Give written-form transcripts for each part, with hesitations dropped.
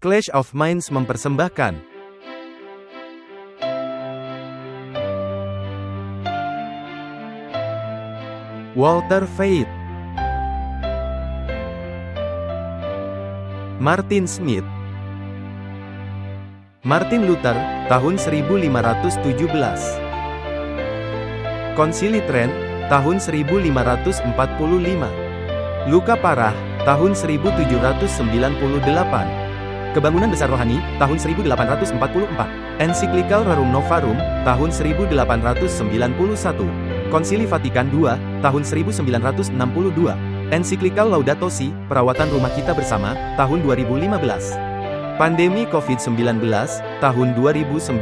Clash of Minds mempersembahkan Walter Veith, Martin Smith, Martin Luther, tahun 1517. Konsili Trent, tahun 1545. Luka Parah, tahun 1798. Kebangunan Besar Rohani, tahun 1844. Ensiklikal Rerum Novarum, tahun 1891. Konsili Vatikan II, tahun 1962. Ensiklikal Laudato Si, Perawatan Rumah Kita Bersama, tahun 2015. Pandemi COVID-19, tahun 2019.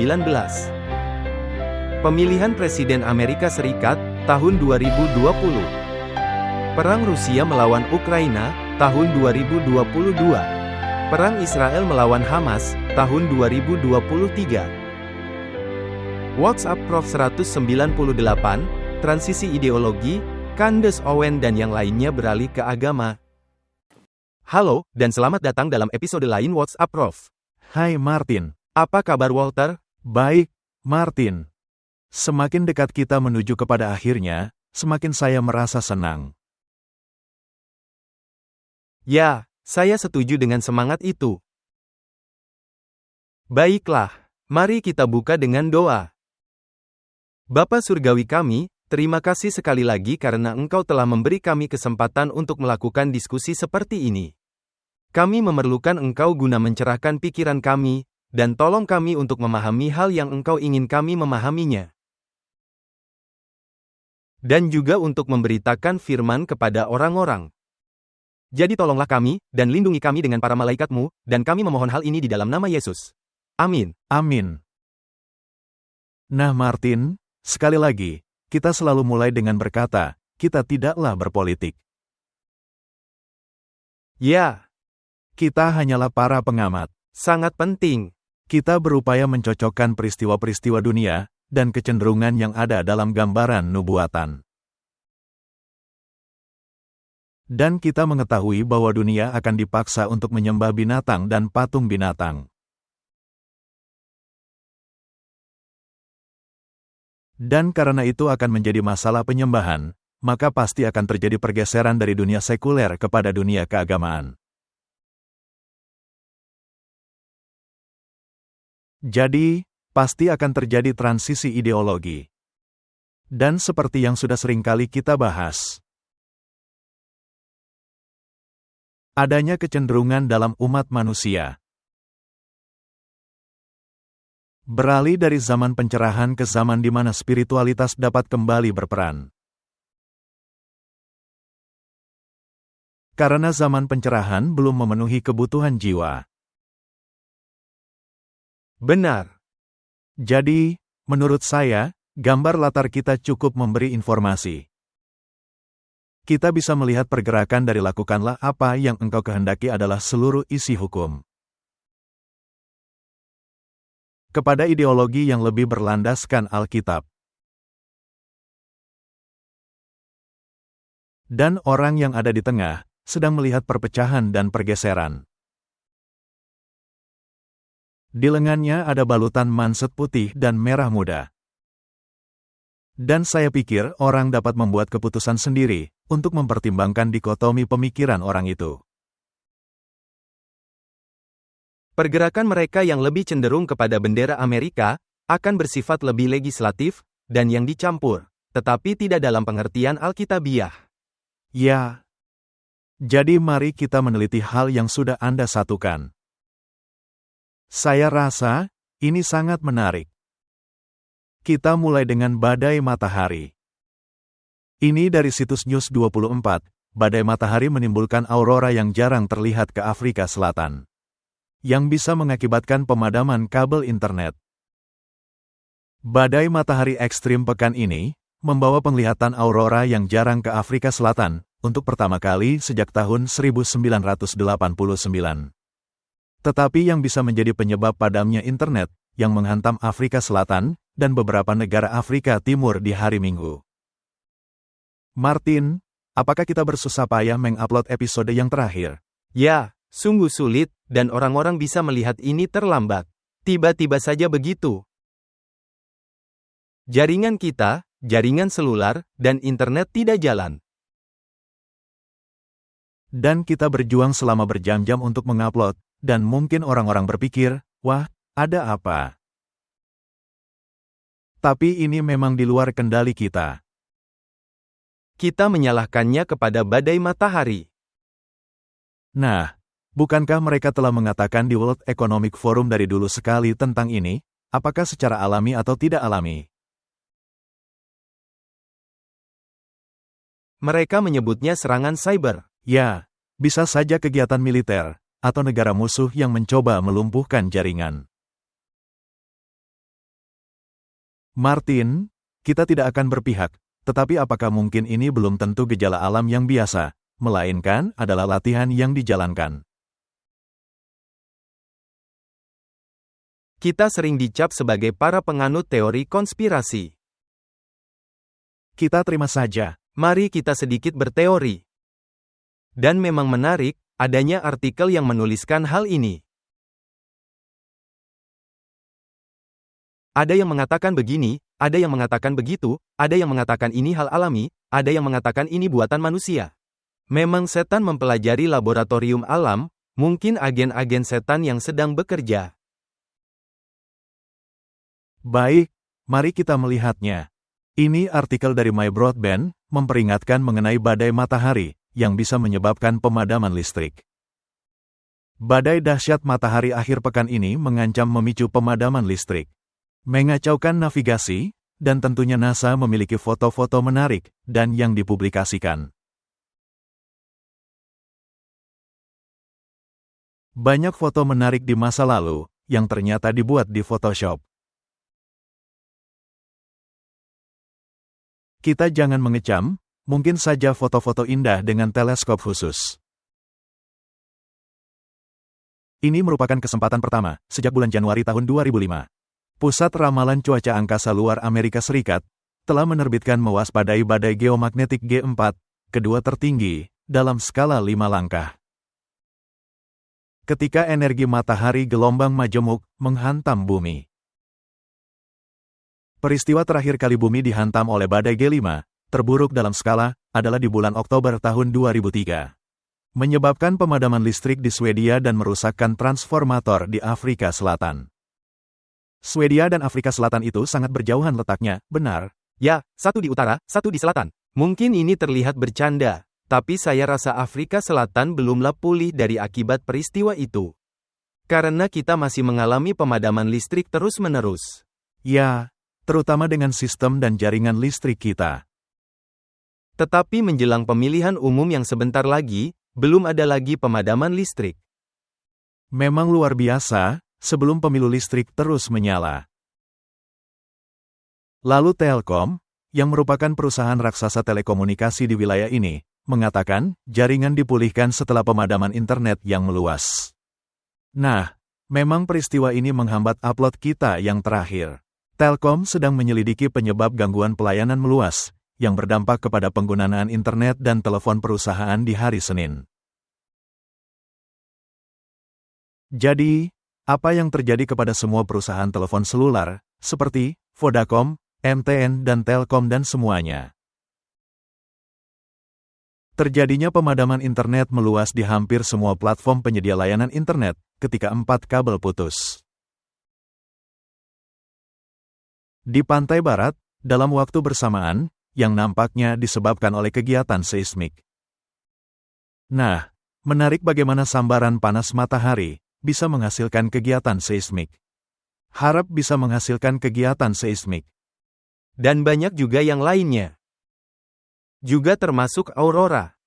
Pemilihan Presiden Amerika Serikat, tahun 2020. Perang Rusia melawan Ukraina, tahun 2022. Perang Israel melawan Hamas, tahun 2023. WhatsApp Prof 198, Transisi Ideologi, Candace Owen dan yang lainnya beralih ke agama. Halo, dan selamat datang dalam episode lain WhatsApp Prof. Hai Martin. Apa kabar Walter? Baik, Martin. Semakin dekat kita menuju kepada akhirnya, semakin saya merasa senang. Ya, saya setuju dengan semangat itu. Baiklah, mari kita buka dengan doa. Bapa Surgawi kami, terima kasih sekali lagi karena Engkau telah memberi kami kesempatan untuk melakukan diskusi seperti ini. Kami memerlukan Engkau guna mencerahkan pikiran kami, dan tolong kami untuk memahami hal yang Engkau ingin kami memahaminya. Dan juga untuk memberitakan firman kepada orang-orang. Jadi tolonglah kami, dan lindungi kami dengan para malaikat-Mu, dan kami memohon hal ini di dalam nama Yesus. Amin. Amin. Nah Martin, sekali lagi, kita selalu mulai dengan berkata, kita tidaklah berpolitik. Ya. Kita hanyalah para pengamat. Sangat penting. Kita berupaya mencocokkan peristiwa-peristiwa dunia, dan kecenderungan yang ada dalam gambaran nubuatan. Dan kita mengetahui bahwa dunia akan dipaksa untuk menyembah binatang dan patung binatang. Dan karena itu akan menjadi masalah penyembahan, maka pasti akan terjadi pergeseran dari dunia sekuler kepada dunia keagamaan. Jadi, pasti akan terjadi transisi ideologi. Dan seperti yang sudah seringkali kita bahas, adanya kecenderungan dalam umat manusia. Beralih dari zaman pencerahan ke zaman di mana spiritualitas dapat kembali berperan. Karena zaman pencerahan belum memenuhi kebutuhan jiwa. Benar. Jadi, menurut saya, gambar latar kita cukup memberi informasi. Kita bisa melihat pergerakan dari lakukanlah apa yang engkau kehendaki adalah seluruh isi hukum. Kepada ideologi yang lebih berlandaskan Alkitab. Dan orang yang ada di tengah, sedang melihat perpecahan dan pergeseran. Di lengannya ada balutan manset putih dan merah muda. Dan saya pikir orang dapat membuat keputusan sendiri, untuk mempertimbangkan dikotomi pemikiran orang itu. Pergerakan mereka yang lebih cenderung kepada bendera Amerika, akan bersifat lebih legislatif, dan yang dicampur, tetapi tidak dalam pengertian Alkitabiah. Ya. Jadi mari kita meneliti hal yang sudah Anda satukan. Saya rasa, ini sangat menarik. Kita mulai dengan badai matahari. Ini dari situs News 24, badai matahari menimbulkan aurora yang jarang terlihat ke Afrika Selatan. Yang bisa mengakibatkan pemadaman kabel internet. Badai matahari ekstrim pekan ini, membawa penglihatan aurora yang jarang ke Afrika Selatan, untuk pertama kali sejak tahun 1989. Tetapi yang bisa menjadi penyebab padamnya internet, yang menghantam Afrika Selatan, dan beberapa negara Afrika Timur di hari Minggu. Martin, apakah kita bersusah payah mengupload episode yang terakhir? Ya, Sungguh sulit, dan orang-orang bisa melihat ini terlambat. Tiba-tiba saja begitu. Jaringan kita, jaringan selular, dan internet tidak jalan. Dan kita berjuang selama berjam-jam untuk mengupload, dan mungkin orang-orang berpikir, wah, ada apa? Tapi ini memang di luar kendali kita. Kita menyalahkannya kepada badai matahari. Nah, bukankah mereka telah mengatakan di World Economic Forum dari dulu sekali tentang ini, apakah secara alami atau tidak alami? Mereka menyebutnya serangan cyber. Ya, bisa saja kegiatan militer, atau negara musuh yang mencoba melumpuhkan jaringan. Martin, kita tidak akan berpihak, tetapi apakah mungkin ini belum tentu gejala alam yang biasa, melainkan adalah latihan yang dijalankan? Kita sering dicap sebagai para penganut teori konspirasi. Kita terima saja. Mari kita sedikit berteori. Dan memang menarik, adanya artikel yang menuliskan hal ini. Ada yang mengatakan begini, ada yang mengatakan begitu, ada yang mengatakan ini hal alami, ada yang mengatakan ini buatan manusia. Memang setan mempelajari laboratorium alam, mungkin agen-agen setan yang sedang bekerja. Baik, mari kita melihatnya. Ini artikel dari My Broadband, memperingatkan mengenai badai matahari, yang bisa menyebabkan pemadaman listrik. Badai dahsyat matahari akhir pekan ini mengancam memicu pemadaman listrik, mengacaukan navigasi, dan tentunya NASA memiliki foto-foto menarik, dan yang dipublikasikan. Banyak foto menarik di masa lalu, yang ternyata dibuat di Photoshop. Kita jangan mengecam, mungkin saja foto-foto indah dengan teleskop khusus. Ini merupakan kesempatan pertama, sejak bulan Januari tahun 2005. Pusat Ramalan Cuaca Angkasa Luar Amerika Serikat, telah menerbitkan mewaspadai badai geomagnetik G4, kedua tertinggi, dalam skala 5 langkah. Ketika energi matahari gelombang majemuk, menghantam bumi. Peristiwa terakhir kali bumi dihantam oleh badai G5, terburuk dalam skala, adalah di bulan Oktober tahun 2003. Menyebabkan pemadaman listrik di Swedia dan merusakkan transformator di Afrika Selatan. Swedia dan Afrika Selatan itu sangat berjauhan letaknya, benar? Ya, satu di utara, satu di selatan. Mungkin ini terlihat bercanda, tapi saya rasa Afrika Selatan belumlah pulih dari akibat peristiwa itu. Karena kita masih mengalami pemadaman listrik terus-menerus. Ya, terutama dengan sistem dan jaringan listrik kita. Tetapi menjelang pemilihan umum yang sebentar lagi, belum ada lagi pemadaman listrik. Memang luar biasa, sebelum pemilu listrik terus menyala. Lalu Telkom, yang merupakan perusahaan raksasa telekomunikasi di wilayah ini, mengatakan jaringan dipulihkan setelah pemadaman internet yang meluas. Nah, memang peristiwa ini menghambat upload kita yang terakhir. Telkom sedang menyelidiki penyebab gangguan pelayanan meluas, yang berdampak kepada penggunaan internet dan telepon perusahaan di hari Senin. Jadi, apa yang terjadi kepada semua perusahaan telepon seluler, seperti Vodacom, MTN dan Telkom dan semuanya? Terjadinya pemadaman internet meluas di hampir semua platform penyedia layanan internet, ketika 4 kabel putus. Di pantai barat, dalam waktu bersamaan, yang nampaknya disebabkan oleh kegiatan seismik. Nah, menarik bagaimana sambaran panas matahari bisa menghasilkan kegiatan seismik. Harap bisa menghasilkan kegiatan seismik. Dan banyak juga yang lainnya. Juga termasuk aurora.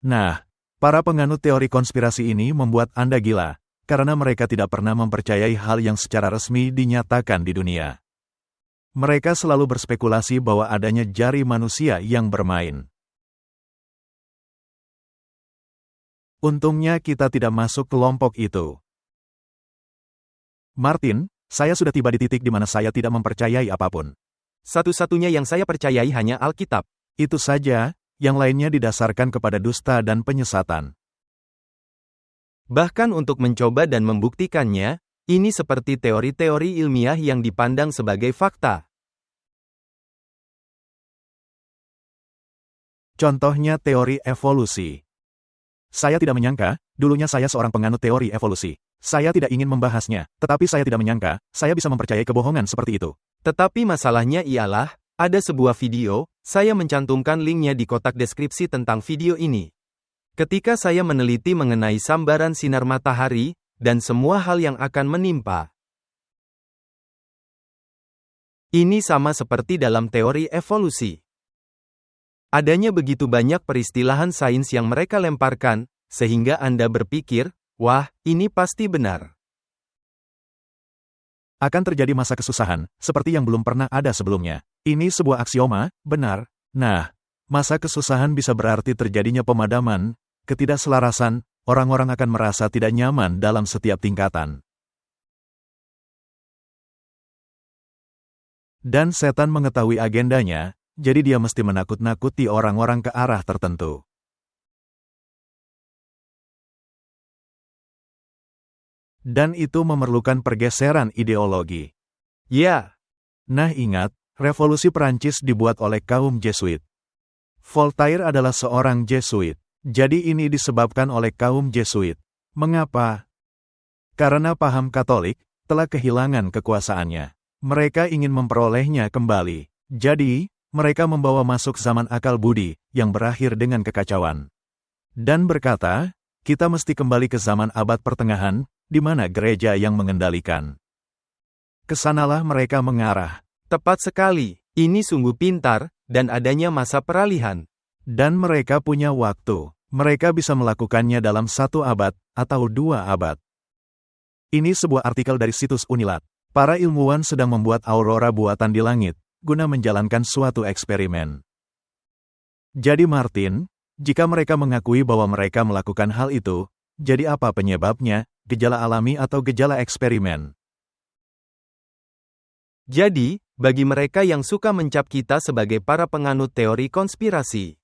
Nah, para penganut teori konspirasi ini membuat Anda gila, karena mereka tidak pernah mempercayai hal yang secara resmi dinyatakan di dunia. Mereka selalu berspekulasi bahwa adanya jari manusia yang bermain. Untungnya kita tidak masuk kelompok itu. Martin, saya sudah tiba di titik di mana saya tidak mempercayai apapun. Satu-satunya yang saya percayai hanya Alkitab. Itu saja, yang lainnya didasarkan kepada dusta dan penyesatan. Bahkan untuk mencoba dan membuktikannya, ini seperti teori-teori ilmiah yang dipandang sebagai fakta. Contohnya teori evolusi. Saya tidak menyangka, dulunya saya seorang penganut teori evolusi. Saya tidak ingin membahasnya, tetapi saya tidak menyangka, saya bisa mempercayai kebohongan seperti itu. Tetapi masalahnya ialah, ada sebuah video, saya mencantumkan linknya di kotak deskripsi tentang video ini. Ketika saya meneliti mengenai sambaran sinar matahari, dan semua hal yang akan menimpa. Ini sama seperti dalam teori evolusi. Adanya begitu banyak peristilahan sains yang mereka lemparkan, sehingga Anda berpikir, wah, ini pasti benar. Akan terjadi masa kesusahan, seperti yang belum pernah ada sebelumnya. Ini sebuah aksioma, benar. Nah, masa kesusahan bisa berarti terjadinya pemadaman, ketidakselarasan, orang-orang akan merasa tidak nyaman dalam setiap tingkatan. Dan setan mengetahui agendanya, jadi dia mesti menakut-nakuti orang-orang ke arah tertentu. Dan itu memerlukan pergeseran ideologi. Ya. Nah ingat, revolusi Perancis dibuat oleh kaum Jesuit. Voltaire adalah seorang Jesuit. Jadi ini disebabkan oleh kaum Jesuit. Mengapa? Karena paham Katolik telah kehilangan kekuasaannya. Mereka ingin memperolehnya kembali. Jadi, mereka membawa masuk zaman akal budi, yang berakhir dengan kekacauan. Dan berkata, kita mesti kembali ke zaman abad pertengahan, di mana gereja yang mengendalikan. Kesanalah mereka mengarah. Tepat sekali, ini sungguh pintar, dan adanya masa peralihan. Dan mereka punya waktu. Mereka bisa melakukannya dalam 1 abad, atau 2 abad. Ini sebuah artikel dari situs Unilat. Para ilmuwan sedang membuat aurora buatan di langit, guna menjalankan suatu eksperimen. Jadi Martin, jika mereka mengakui bahwa mereka melakukan hal itu, jadi apa penyebabnya, gejala alami atau gejala eksperimen? Jadi, bagi mereka yang suka mencap kita sebagai para penganut teori konspirasi,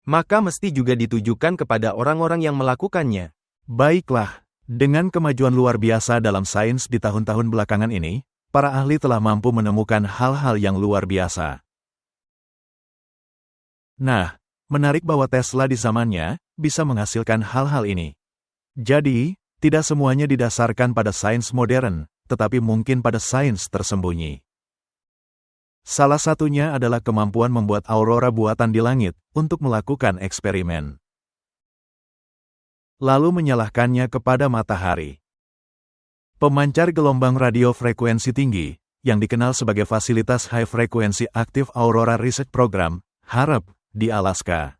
maka mesti juga ditujukan kepada orang-orang yang melakukannya. Baiklah, dengan kemajuan luar biasa dalam sains di tahun-tahun belakangan ini, para ahli telah mampu menemukan hal-hal yang luar biasa. Nah, menarik bahwa Tesla di zamannya bisa menghasilkan hal-hal ini. Jadi, tidak semuanya didasarkan pada sains modern, tetapi mungkin pada sains tersembunyi. Salah satunya adalah kemampuan membuat aurora buatan di langit untuk melakukan eksperimen. Lalu menyalahkannya kepada matahari. Pemancar gelombang radio frekuensi tinggi, yang dikenal sebagai Fasilitas High Frequency Active Aurora Research Program, HARP, di Alaska,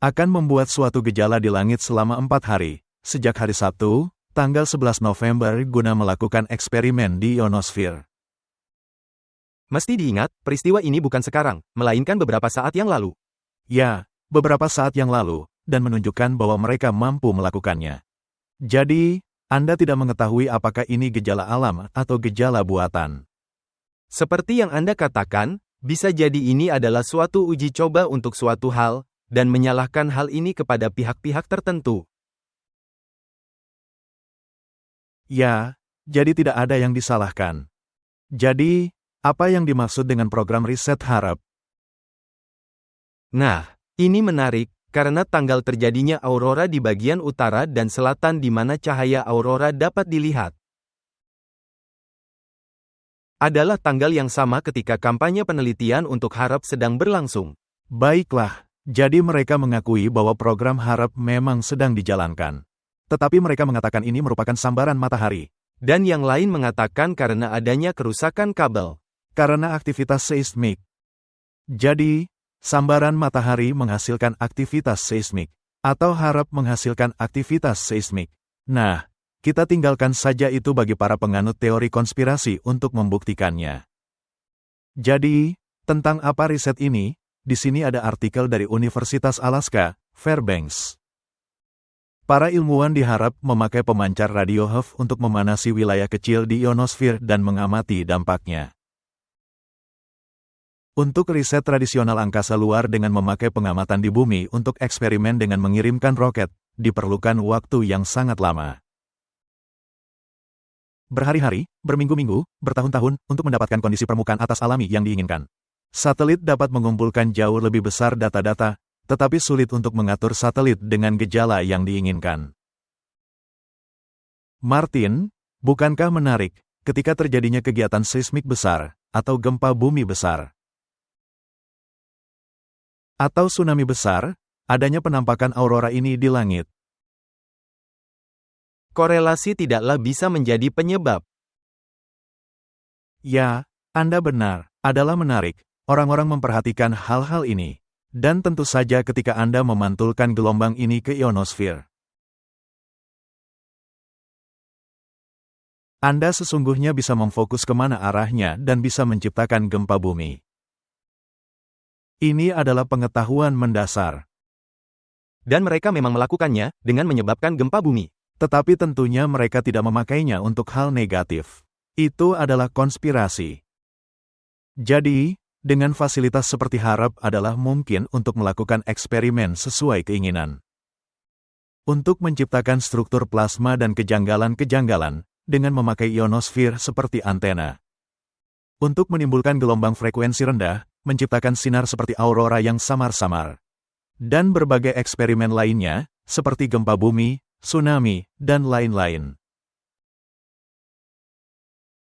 akan membuat suatu gejala di langit selama 4 hari, sejak hari Sabtu, tanggal 11 November guna melakukan eksperimen di ionosfer. Mesti diingat, peristiwa ini bukan sekarang, melainkan beberapa saat yang lalu. Ya, beberapa saat yang lalu, dan menunjukkan bahwa mereka mampu melakukannya. Jadi, Anda tidak mengetahui apakah ini gejala alam atau gejala buatan. Seperti yang Anda katakan, bisa jadi ini adalah suatu uji coba untuk suatu hal, dan menyalahkan hal ini kepada pihak-pihak tertentu. Ya, jadi tidak ada yang disalahkan. Jadi, apa yang dimaksud dengan program riset HARP? Nah, ini menarik, karena tanggal terjadinya aurora di bagian utara dan selatan di mana cahaya aurora dapat dilihat, adalah tanggal yang sama ketika kampanye penelitian untuk HARP sedang berlangsung. Baiklah, jadi mereka mengakui bahwa program HARP memang sedang dijalankan. Tetapi mereka mengatakan ini merupakan sambaran matahari. Dan yang lain mengatakan karena adanya kerusakan kabel. Karena aktivitas seismik. Jadi, sambaran matahari menghasilkan aktivitas seismik, atau HARP menghasilkan aktivitas seismik. Nah, kita tinggalkan saja itu bagi para penganut teori konspirasi untuk membuktikannya. Jadi, tentang apa riset ini? Di sini ada artikel dari Universitas Alaska, Fairbanks. Para ilmuwan diharap memakai pemancar radio HERF untuk memanasi wilayah kecil di ionosfer dan mengamati dampaknya. Untuk riset tradisional angkasa luar dengan memakai pengamatan di bumi untuk eksperimen dengan mengirimkan roket, diperlukan waktu yang sangat lama. Berhari-hari, berminggu-minggu, bertahun-tahun untuk mendapatkan kondisi permukaan atas alami yang diinginkan. Satelit dapat mengumpulkan jauh lebih besar data-data, tetapi sulit untuk mengatur satelit dengan gejala yang diinginkan. Martin, bukankah menarik ketika terjadinya kegiatan seismik besar atau gempa bumi besar atau tsunami besar, adanya penampakan aurora ini di langit? Korelasi tidaklah bisa menjadi penyebab. Ya, Anda benar, adalah menarik. Orang-orang memperhatikan hal-hal ini. Dan tentu saja ketika Anda memantulkan gelombang ini ke ionosfer, Anda sesungguhnya bisa memfokus kemana arahnya dan bisa menciptakan gempa bumi. Ini adalah pengetahuan mendasar. Dan mereka memang melakukannya dengan menyebabkan gempa bumi. Tetapi tentunya mereka tidak memakainya untuk hal negatif. Itu adalah konspirasi. Jadi, dengan fasilitas seperti HARP adalah mungkin untuk melakukan eksperimen sesuai keinginan. Untuk menciptakan struktur plasma dan kejanggalan-kejanggalan, dengan memakai ionosfer seperti antena. Untuk menimbulkan gelombang frekuensi rendah, menciptakan sinar seperti aurora yang samar-samar. Dan berbagai eksperimen lainnya, seperti gempa bumi, tsunami, dan lain-lain.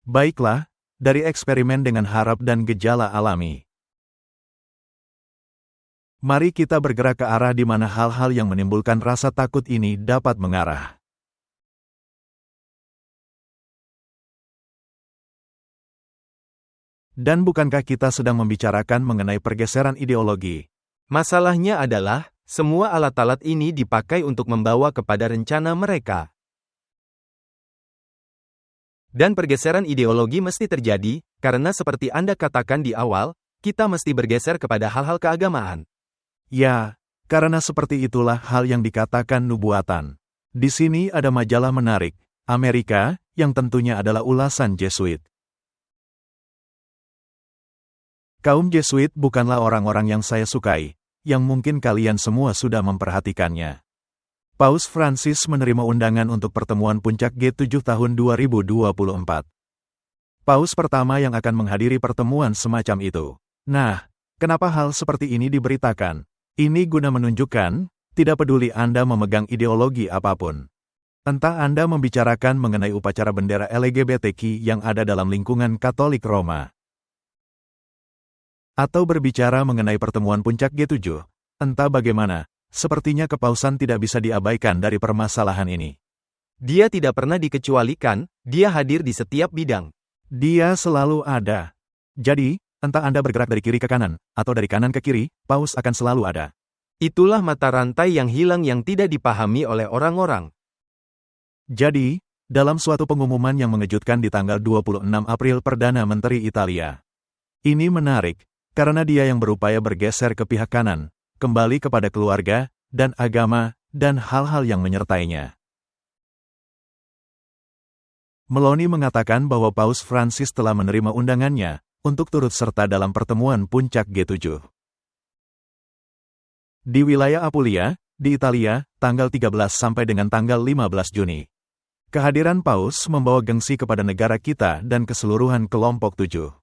Baiklah, dari eksperimen dengan HARP dan gejala alami, mari kita bergerak ke arah di mana hal-hal yang menimbulkan rasa takut ini dapat mengarah. Dan bukankah kita sedang membicarakan mengenai pergeseran ideologi? Masalahnya adalah, semua alat-alat ini dipakai untuk membawa kepada rencana mereka. Dan pergeseran ideologi mesti terjadi, karena seperti Anda katakan di awal, kita mesti bergeser kepada hal-hal keagamaan. Ya, karena seperti itulah hal yang dikatakan nubuatan. Di sini ada majalah menarik, Amerika, yang tentunya adalah ulasan Jesuit. Kaum Jesuit bukanlah orang-orang yang saya sukai, yang mungkin kalian semua sudah memperhatikannya. Paus Francis menerima undangan untuk pertemuan puncak G7 tahun 2024. Paus pertama yang akan menghadiri pertemuan semacam itu. Nah, kenapa hal seperti ini diberitakan? Ini guna menunjukkan, tidak peduli Anda memegang ideologi apapun. Entah Anda membicarakan mengenai upacara bendera LGBTQ yang ada dalam lingkungan Katolik Roma, atau berbicara mengenai pertemuan puncak G7, entah bagaimana, sepertinya kepausan tidak bisa diabaikan dari permasalahan ini. Dia tidak pernah dikecualikan, dia hadir di setiap bidang. Dia selalu ada. Jadi, entah Anda bergerak dari kiri ke kanan, atau dari kanan ke kiri, Paus akan selalu ada. Itulah mata rantai yang hilang yang tidak dipahami oleh orang-orang. Jadi, dalam suatu pengumuman yang mengejutkan di tanggal 26 April Perdana Menteri Italia. Ini menarik, karena dia yang berupaya bergeser ke pihak kanan, kembali kepada keluarga, dan agama, dan hal-hal yang menyertainya. Meloni mengatakan bahwa Paus Francis telah menerima undangannya untuk turut serta dalam pertemuan puncak G7. Di wilayah Apulia, di Italia, tanggal 13 sampai dengan tanggal 15 Juni. Kehadiran Paus membawa gengsi kepada negara kita dan keseluruhan kelompok 7.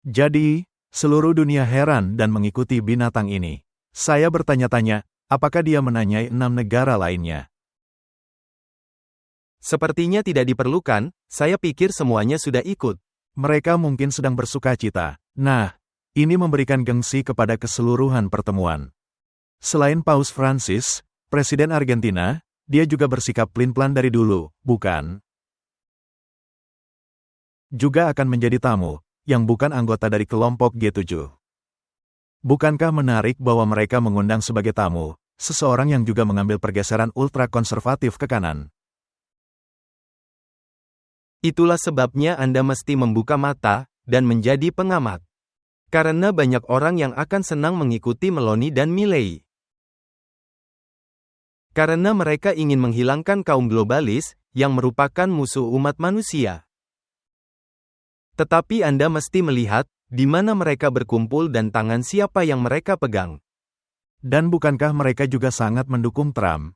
Jadi, seluruh dunia heran dan mengikuti binatang ini. Saya bertanya-tanya, apakah dia menanyai 6 negara lainnya? Sepertinya tidak diperlukan, saya pikir semuanya sudah ikut. Mereka mungkin sedang bersuka cita. Nah, ini memberikan gengsi kepada keseluruhan pertemuan. Selain Paus Francis, Presiden Argentina, dia juga bersikap pelin-pelan dari dulu, bukan? Juga akan menjadi tamu yang bukan anggota dari kelompok G7. Bukankah menarik bahwa mereka mengundang sebagai tamu, seseorang yang juga mengambil pergeseran ultra-konservatif ke kanan? Itulah sebabnya Anda mesti membuka mata, dan menjadi pengamat. Karena banyak orang yang akan senang mengikuti Meloni dan Milei. Karena mereka ingin menghilangkan kaum globalis, yang merupakan musuh umat manusia. Tetapi Anda mesti melihat, di mana mereka berkumpul dan tangan siapa yang mereka pegang. Dan bukankah mereka juga sangat mendukung Trump?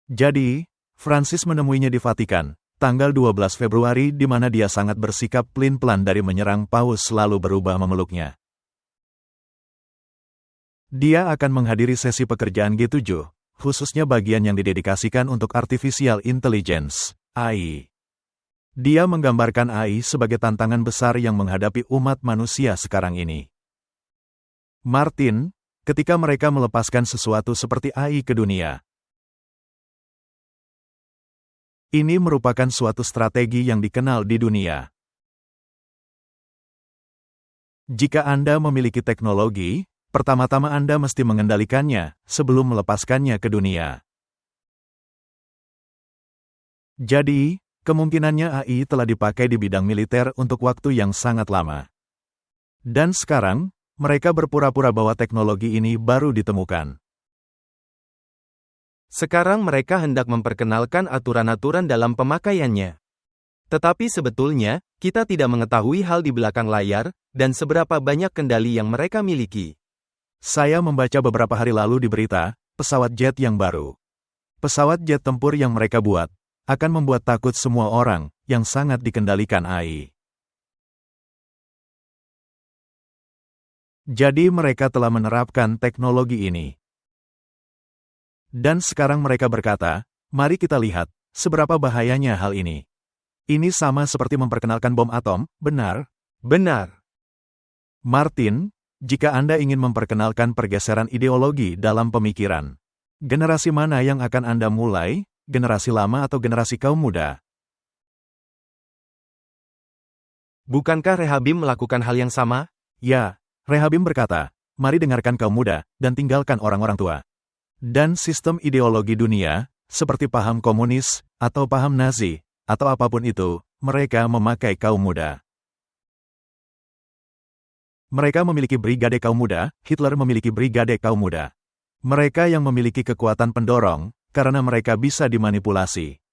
Jadi, Francis menemuinya di Vatikan, tanggal 12 Februari di mana dia sangat bersikap pelin-pelan dari menyerang Paus lalu berubah memeluknya. Dia akan menghadiri sesi pekerjaan G7, khususnya bagian yang didedikasikan untuk Artificial Intelligence, AI. Dia menggambarkan AI sebagai tantangan besar yang menghadapi umat manusia sekarang ini. Martin, ketika mereka melepaskan sesuatu seperti AI ke dunia, ini merupakan suatu strategi yang dikenal di dunia. Jika Anda memiliki teknologi, pertama-tama Anda mesti mengendalikannya sebelum melepaskannya ke dunia. Jadi, kemungkinannya AI telah dipakai di bidang militer untuk waktu yang sangat lama. Dan sekarang, mereka berpura-pura bahwa teknologi ini baru ditemukan. Sekarang mereka hendak memperkenalkan aturan-aturan dalam pemakaiannya. Tetapi sebetulnya, kita tidak mengetahui hal di belakang layar, dan seberapa banyak kendali yang mereka miliki. Saya membaca beberapa hari lalu di berita, pesawat jet yang baru. Pesawat jet tempur yang mereka buat, akan membuat takut semua orang, yang sangat dikendalikan AI. Jadi mereka telah menerapkan teknologi ini. Dan sekarang mereka berkata, mari kita lihat, seberapa bahayanya hal ini. Ini sama seperti memperkenalkan bom atom, benar? Benar. Martin, jika Anda ingin memperkenalkan pergeseran ideologi dalam pemikiran, generasi mana yang akan Anda mulai, generasi lama atau generasi kaum muda? Bukankah Rehabim melakukan hal yang sama? Ya, Rehabim berkata, mari dengarkan kaum muda, dan tinggalkan orang-orang tua. Dan sistem ideologi dunia, seperti paham komunis, atau paham Nazi, atau apapun itu, mereka memakai kaum muda. Mereka memiliki brigade kaum muda, Hitler memiliki brigade kaum muda. Mereka yang memiliki kekuatan pendorong, karena mereka bisa dimanipulasi.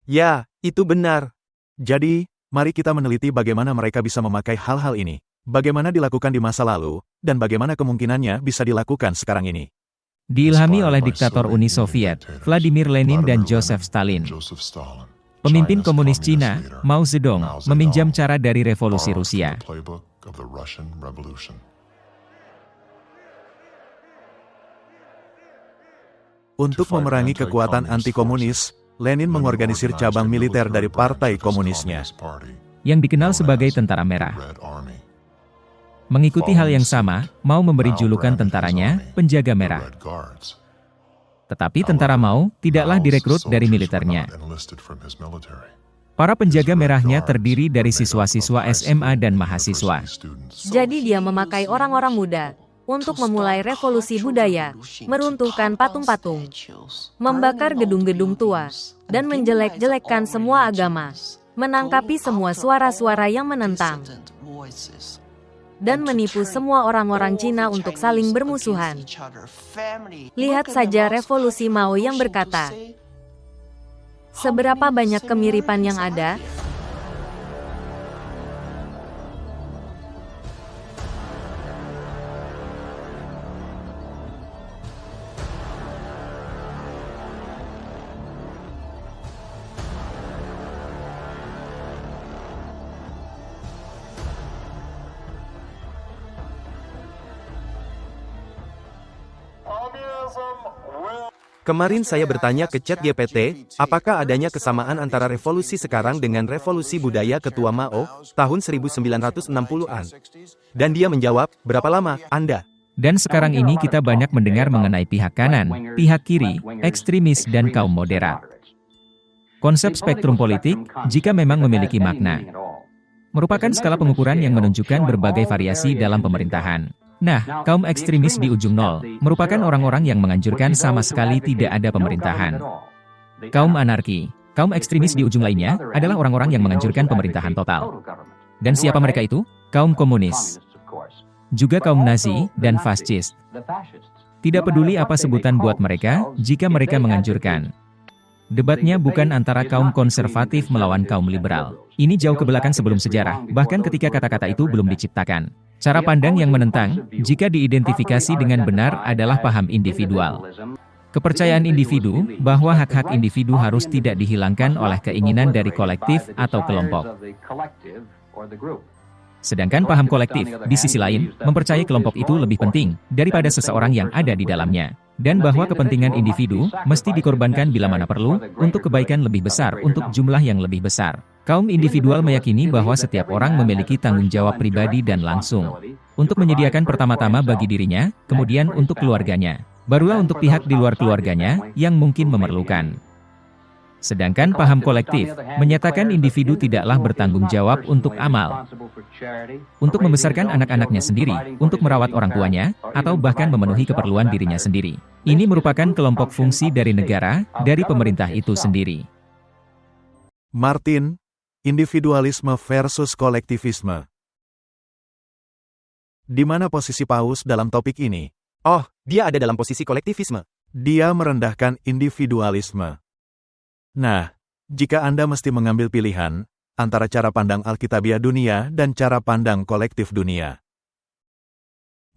Ya, itu benar. Jadi, mari kita meneliti bagaimana mereka bisa memakai hal-hal ini, bagaimana dilakukan di masa lalu, dan bagaimana kemungkinannya bisa dilakukan sekarang ini. Diilhami oleh diktator Uni Soviet, Vladimir Lenin dan Joseph Stalin. Pemimpin komunis Cina, Mao Zedong, meminjam cara dari revolusi Rusia. Untuk memerangi kekuatan anti-komunis, Lenin mengorganisir cabang militer dari partai komunisnya, yang dikenal sebagai Tentara Merah. Mengikuti hal yang sama, Mao memberi julukan tentaranya, Penjaga Merah. Tetapi tentara Mao tidaklah direkrut dari militernya. Para penjaga merahnya terdiri dari siswa-siswa SMA dan mahasiswa. Jadi dia memakai orang-orang muda untuk memulai revolusi budaya, meruntuhkan patung-patung, membakar gedung-gedung tua, dan menjelek-jelekkan semua agama, menangkapi semua suara-suara yang menentang, dan menipu semua orang-orang Cina untuk saling bermusuhan. Lihat saja revolusi Mao yang berkata, seberapa banyak kemiripan yang ada? Kemarin saya bertanya ke ChatGPT, apakah adanya kesamaan antara revolusi sekarang dengan revolusi budaya ketua Mao, tahun 1960-an. Dan dia menjawab, berapa lama, Anda? Dan sekarang ini kita banyak mendengar mengenai pihak kanan, pihak kiri, ekstremis dan kaum moderat. Konsep spektrum politik, jika memang memiliki makna, merupakan skala pengukuran yang menunjukkan berbagai variasi dalam pemerintahan. Nah, kaum ekstremis di ujung nol, merupakan orang-orang yang menganjurkan sama sekali tidak ada pemerintahan. Kaum anarki, kaum ekstremis di ujung lainnya, adalah orang-orang yang menganjurkan pemerintahan total. Dan siapa mereka itu? Kaum komunis. Juga kaum Nazi dan fasis. Tidak peduli apa sebutan buat mereka, jika mereka menganjurkan. Debatnya bukan antara kaum konservatif melawan kaum liberal. Ini jauh ke belakang sebelum sejarah, bahkan ketika kata-kata itu belum diciptakan. Cara pandang yang menentang, jika diidentifikasi dengan benar adalah paham individual. Kepercayaan individu bahwa hak-hak individu harus tidak dihilangkan oleh keinginan dari kolektif atau kelompok. Sedangkan paham kolektif, di sisi lain, mempercayai kelompok itu lebih penting daripada seseorang yang ada di dalamnya. Dan bahwa kepentingan individu mesti dikorbankan bila mana perlu, untuk kebaikan lebih besar untuk jumlah yang lebih besar. Kaum individual meyakini bahwa setiap orang memiliki tanggung jawab pribadi dan langsung. Untuk menyediakan pertama-tama bagi dirinya, kemudian untuk keluarganya. Barulah untuk pihak di luar keluarganya yang mungkin memerlukan. Sedangkan paham kolektif menyatakan individu tidaklah bertanggung jawab untuk amal, untuk membesarkan anak-anaknya sendiri, untuk merawat orang tuanya, atau bahkan memenuhi keperluan dirinya sendiri. Ini merupakan kelompok fungsi dari negara, dari pemerintah itu sendiri. Martin, individualisme versus kolektivisme. Di mana posisi Paus dalam topik ini? Oh, dia ada dalam posisi kolektivisme. Dia merendahkan individualisme. Nah, jika Anda mesti mengambil pilihan antara cara pandang Alkitabiah dunia dan cara pandang kolektif dunia,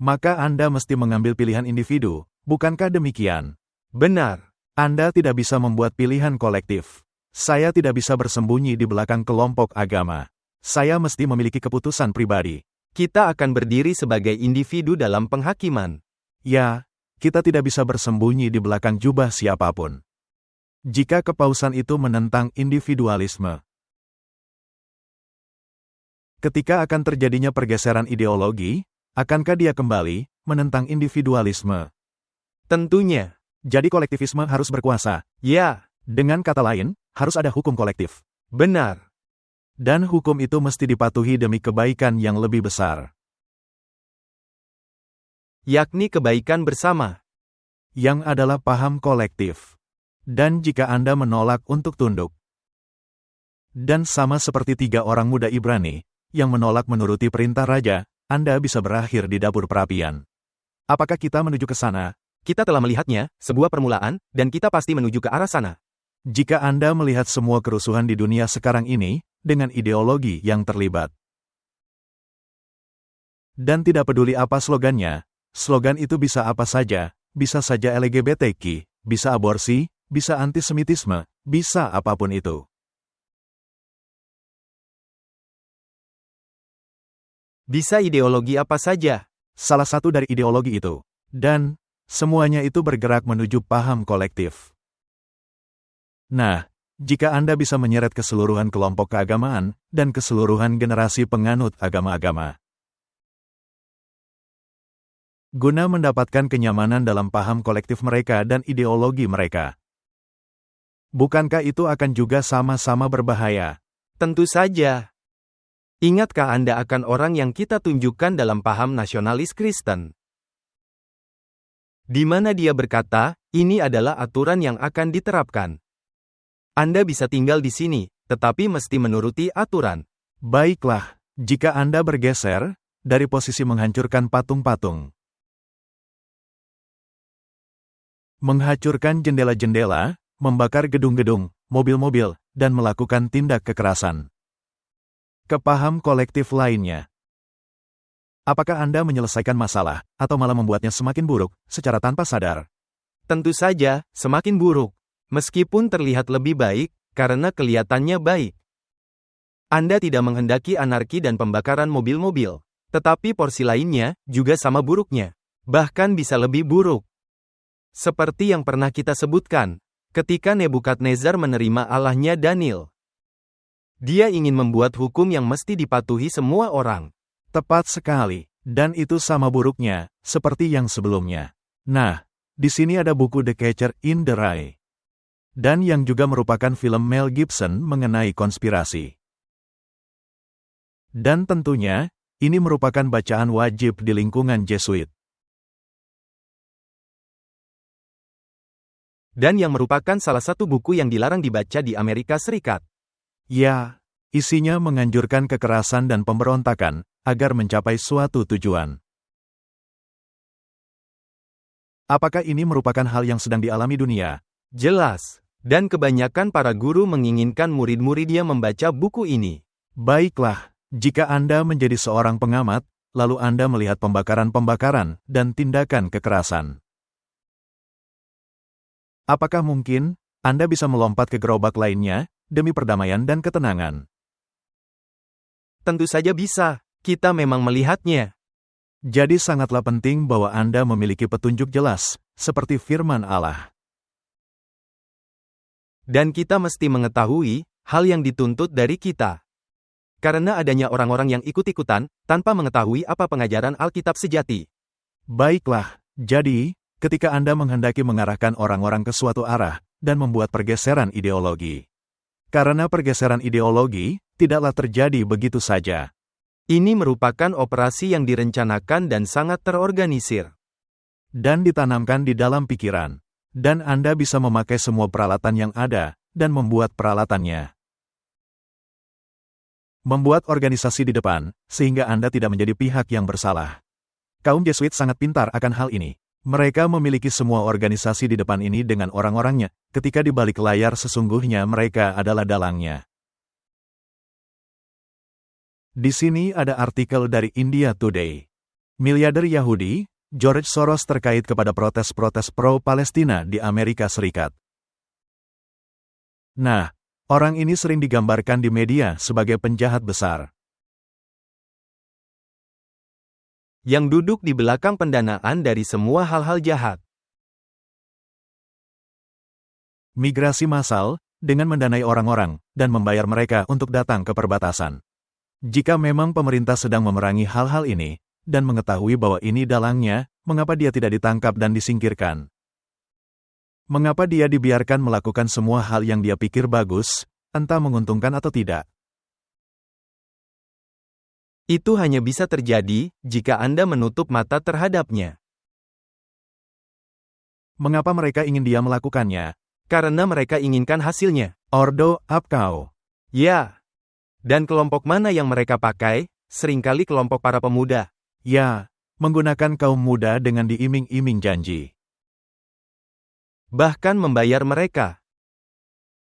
maka Anda mesti mengambil pilihan individu, bukankah demikian? Benar. Anda tidak bisa membuat pilihan kolektif. Saya tidak bisa bersembunyi di belakang kelompok agama. Saya mesti memiliki keputusan pribadi. Kita akan berdiri sebagai individu dalam penghakiman. Ya, kita tidak bisa bersembunyi di belakang jubah siapapun. Jika kepausan itu menentang individualisme, ketika akan terjadinya pergeseran ideologi, akankah dia kembali menentang individualisme? Tentunya. Jadi kolektivisme harus berkuasa. Ya. Dengan kata lain, harus ada hukum kolektif. Benar. Dan hukum itu mesti dipatuhi demi kebaikan yang lebih besar. Yakni kebaikan bersama. Yang adalah paham kolektif. Dan jika Anda menolak untuk tunduk, dan sama seperti 3 orang muda Ibrani, yang menolak menuruti perintah raja, Anda bisa berakhir di dapur perapian. Apakah kita menuju ke sana? Kita telah melihatnya, sebuah permulaan, dan kita pasti menuju ke arah sana. Jika Anda melihat semua kerusuhan di dunia sekarang ini, dengan ideologi yang terlibat, dan tidak peduli apa slogannya, slogan itu bisa apa saja LGBTQ, bisa aborsi, bisa antisemitisme, bisa apapun itu. Bisa ideologi apa saja. Salah satu dari ideologi itu. Dan semuanya itu bergerak menuju paham kolektif. Nah, jika Anda bisa menyeret keseluruhan kelompok keagamaan dan keseluruhan generasi penganut agama-agama, guna mendapatkan kenyamanan dalam paham kolektif mereka dan ideologi mereka, bukankah itu akan juga sama-sama berbahaya? Tentu saja. Ingatkah Anda akan orang yang kita tunjukkan dalam paham nasionalis Kristen? Di mana dia berkata, ini adalah aturan yang akan diterapkan. Anda bisa tinggal di sini, tetapi mesti menuruti aturan. Baiklah, jika Anda bergeser dari posisi menghancurkan patung-patung, menghancurkan jendela-jendela, membakar gedung-gedung, mobil-mobil, dan melakukan tindak kekerasan ke paham kolektif lainnya, apakah Anda menyelesaikan masalah, atau malah membuatnya semakin buruk, secara tanpa sadar? Tentu saja, semakin buruk. Meskipun terlihat lebih baik, karena kelihatannya baik. Anda tidak menghendaki anarki dan pembakaran mobil-mobil. Tetapi porsi lainnya, juga sama buruknya. Bahkan bisa lebih buruk. Seperti yang pernah kita sebutkan, ketika Nebukadnezar menerima Allahnya Daniel. Dia ingin membuat hukum yang mesti dipatuhi semua orang. Tepat sekali, dan itu sama buruknya, seperti yang sebelumnya. Nah, di sini ada buku The Catcher in the Rye. Dan yang juga merupakan film Mel Gibson mengenai konspirasi. Dan tentunya, ini merupakan bacaan wajib di lingkungan Jesuit. Dan yang merupakan salah satu buku yang dilarang dibaca di Amerika Serikat. Ya, isinya menganjurkan kekerasan dan pemberontakan, agar mencapai suatu tujuan. Apakah ini merupakan hal yang sedang dialami dunia? Jelas. Dan kebanyakan para guru menginginkan murid-muridnya membaca buku ini. Baiklah, jika Anda menjadi seorang pengamat, lalu Anda melihat pembakaran-pembakaran dan tindakan kekerasan. Apakah mungkin Anda bisa melompat ke gerobak lainnya demi perdamaian dan ketenangan? Tentu saja bisa. Kita memang melihatnya. Jadi sangatlah penting bahwa Anda memiliki petunjuk jelas, seperti firman Allah. Dan kita mesti mengetahui hal yang dituntut dari kita. Karena adanya orang-orang yang ikut-ikutan, tanpa mengetahui apa pengajaran Alkitab sejati. Baiklah, jadi, ketika Anda menghendaki mengarahkan orang-orang ke suatu arah, dan membuat pergeseran ideologi. Karena pergeseran ideologi, tidaklah terjadi begitu saja. Ini merupakan operasi yang direncanakan dan sangat terorganisir. Dan ditanamkan di dalam pikiran. Dan Anda bisa memakai semua peralatan yang ada, dan membuat peralatannya. Membuat organisasi di depan, sehingga Anda tidak menjadi pihak yang bersalah. Kaum Jesuit sangat pintar akan hal ini. Mereka memiliki semua organisasi di depan ini dengan orang-orangnya, ketika di balik layar sesungguhnya mereka adalah dalangnya. Di sini ada artikel dari India Today. Miliarder Yahudi, George Soros terkait kepada protes-protes pro-Palestina di Amerika Serikat. Nah, orang ini sering digambarkan di media sebagai penjahat besar. Yang duduk di belakang pendanaan dari semua hal-hal jahat. Migrasi massal, dengan mendanai orang-orang, dan membayar mereka untuk datang ke perbatasan. Jika memang pemerintah sedang memerangi hal-hal ini, dan mengetahui bahwa ini dalangnya, mengapa dia tidak ditangkap dan disingkirkan? Mengapa dia dibiarkan melakukan semua hal yang dia pikir bagus, entah menguntungkan atau tidak? Itu hanya bisa terjadi jika Anda menutup mata terhadapnya. Mengapa mereka ingin dia melakukannya? Karena mereka inginkan hasilnya. Ordo Abkau. Ya. Dan kelompok mana yang mereka pakai? Seringkali kelompok para pemuda. Ya, menggunakan kaum muda dengan diiming-iming janji. Bahkan membayar mereka.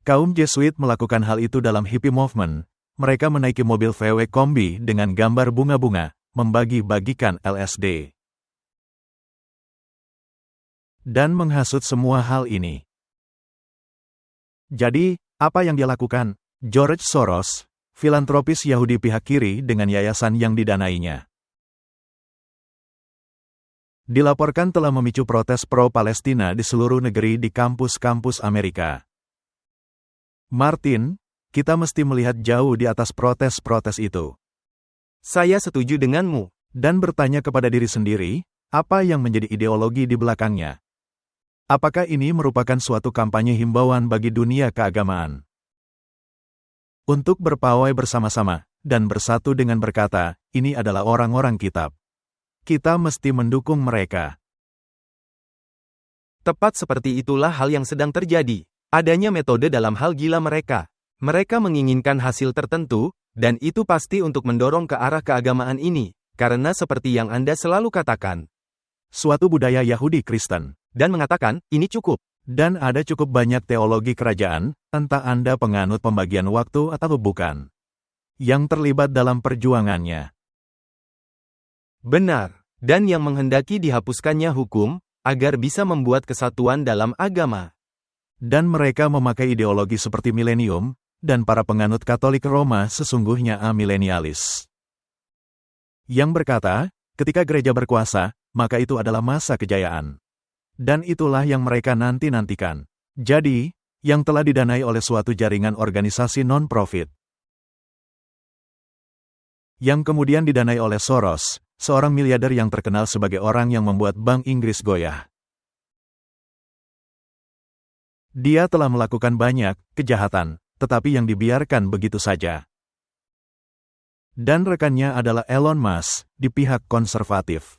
Kaum Jesuit melakukan hal itu dalam hippie movement. Mereka menaiki mobil VW Kombi dengan gambar bunga-bunga, membagi-bagikan LSD. Dan menghasut semua hal ini. Jadi, apa yang dia lakukan? George Soros, filantropis Yahudi pihak kiri dengan yayasan yang didanainya, dilaporkan telah memicu protes pro-Palestina di seluruh negeri di kampus-kampus Amerika. Martin, kita mesti melihat jauh di atas protes-protes itu. Saya setuju denganmu. Dan bertanya kepada diri sendiri, apa yang menjadi ideologi di belakangnya? Apakah ini merupakan suatu kampanye himbauan bagi dunia keagamaan? Untuk berpawai bersama-sama, dan bersatu dengan berkata, ini adalah orang-orang kitab. Kita mesti mendukung mereka. Tepat seperti itulah hal yang sedang terjadi. Adanya metode dalam hal gila mereka. Mereka menginginkan hasil tertentu, dan itu pasti untuk mendorong ke arah keagamaan ini, karena seperti yang Anda selalu katakan. Suatu budaya Yahudi Kristen. Dan mengatakan, ini cukup. Dan ada cukup banyak teologi kerajaan, entah Anda penganut pembagian waktu atau bukan, yang terlibat dalam perjuangannya. Benar. Dan yang menghendaki dihapuskannya hukum, agar bisa membuat kesatuan dalam agama. Dan mereka memakai ideologi seperti milenium, dan para penganut Katolik Roma sesungguhnya amilenialis. Yang berkata, ketika gereja berkuasa, maka itu adalah masa kejayaan. Dan itulah yang mereka nanti-nantikan. Jadi, yang telah didanai oleh suatu jaringan organisasi non-profit. Yang kemudian didanai oleh Soros, seorang miliarder yang terkenal sebagai orang yang membuat Bank Inggris goyah. Dia telah melakukan banyak kejahatan, tetapi yang dibiarkan begitu saja. Dan rekannya adalah Elon Musk, di pihak konservatif.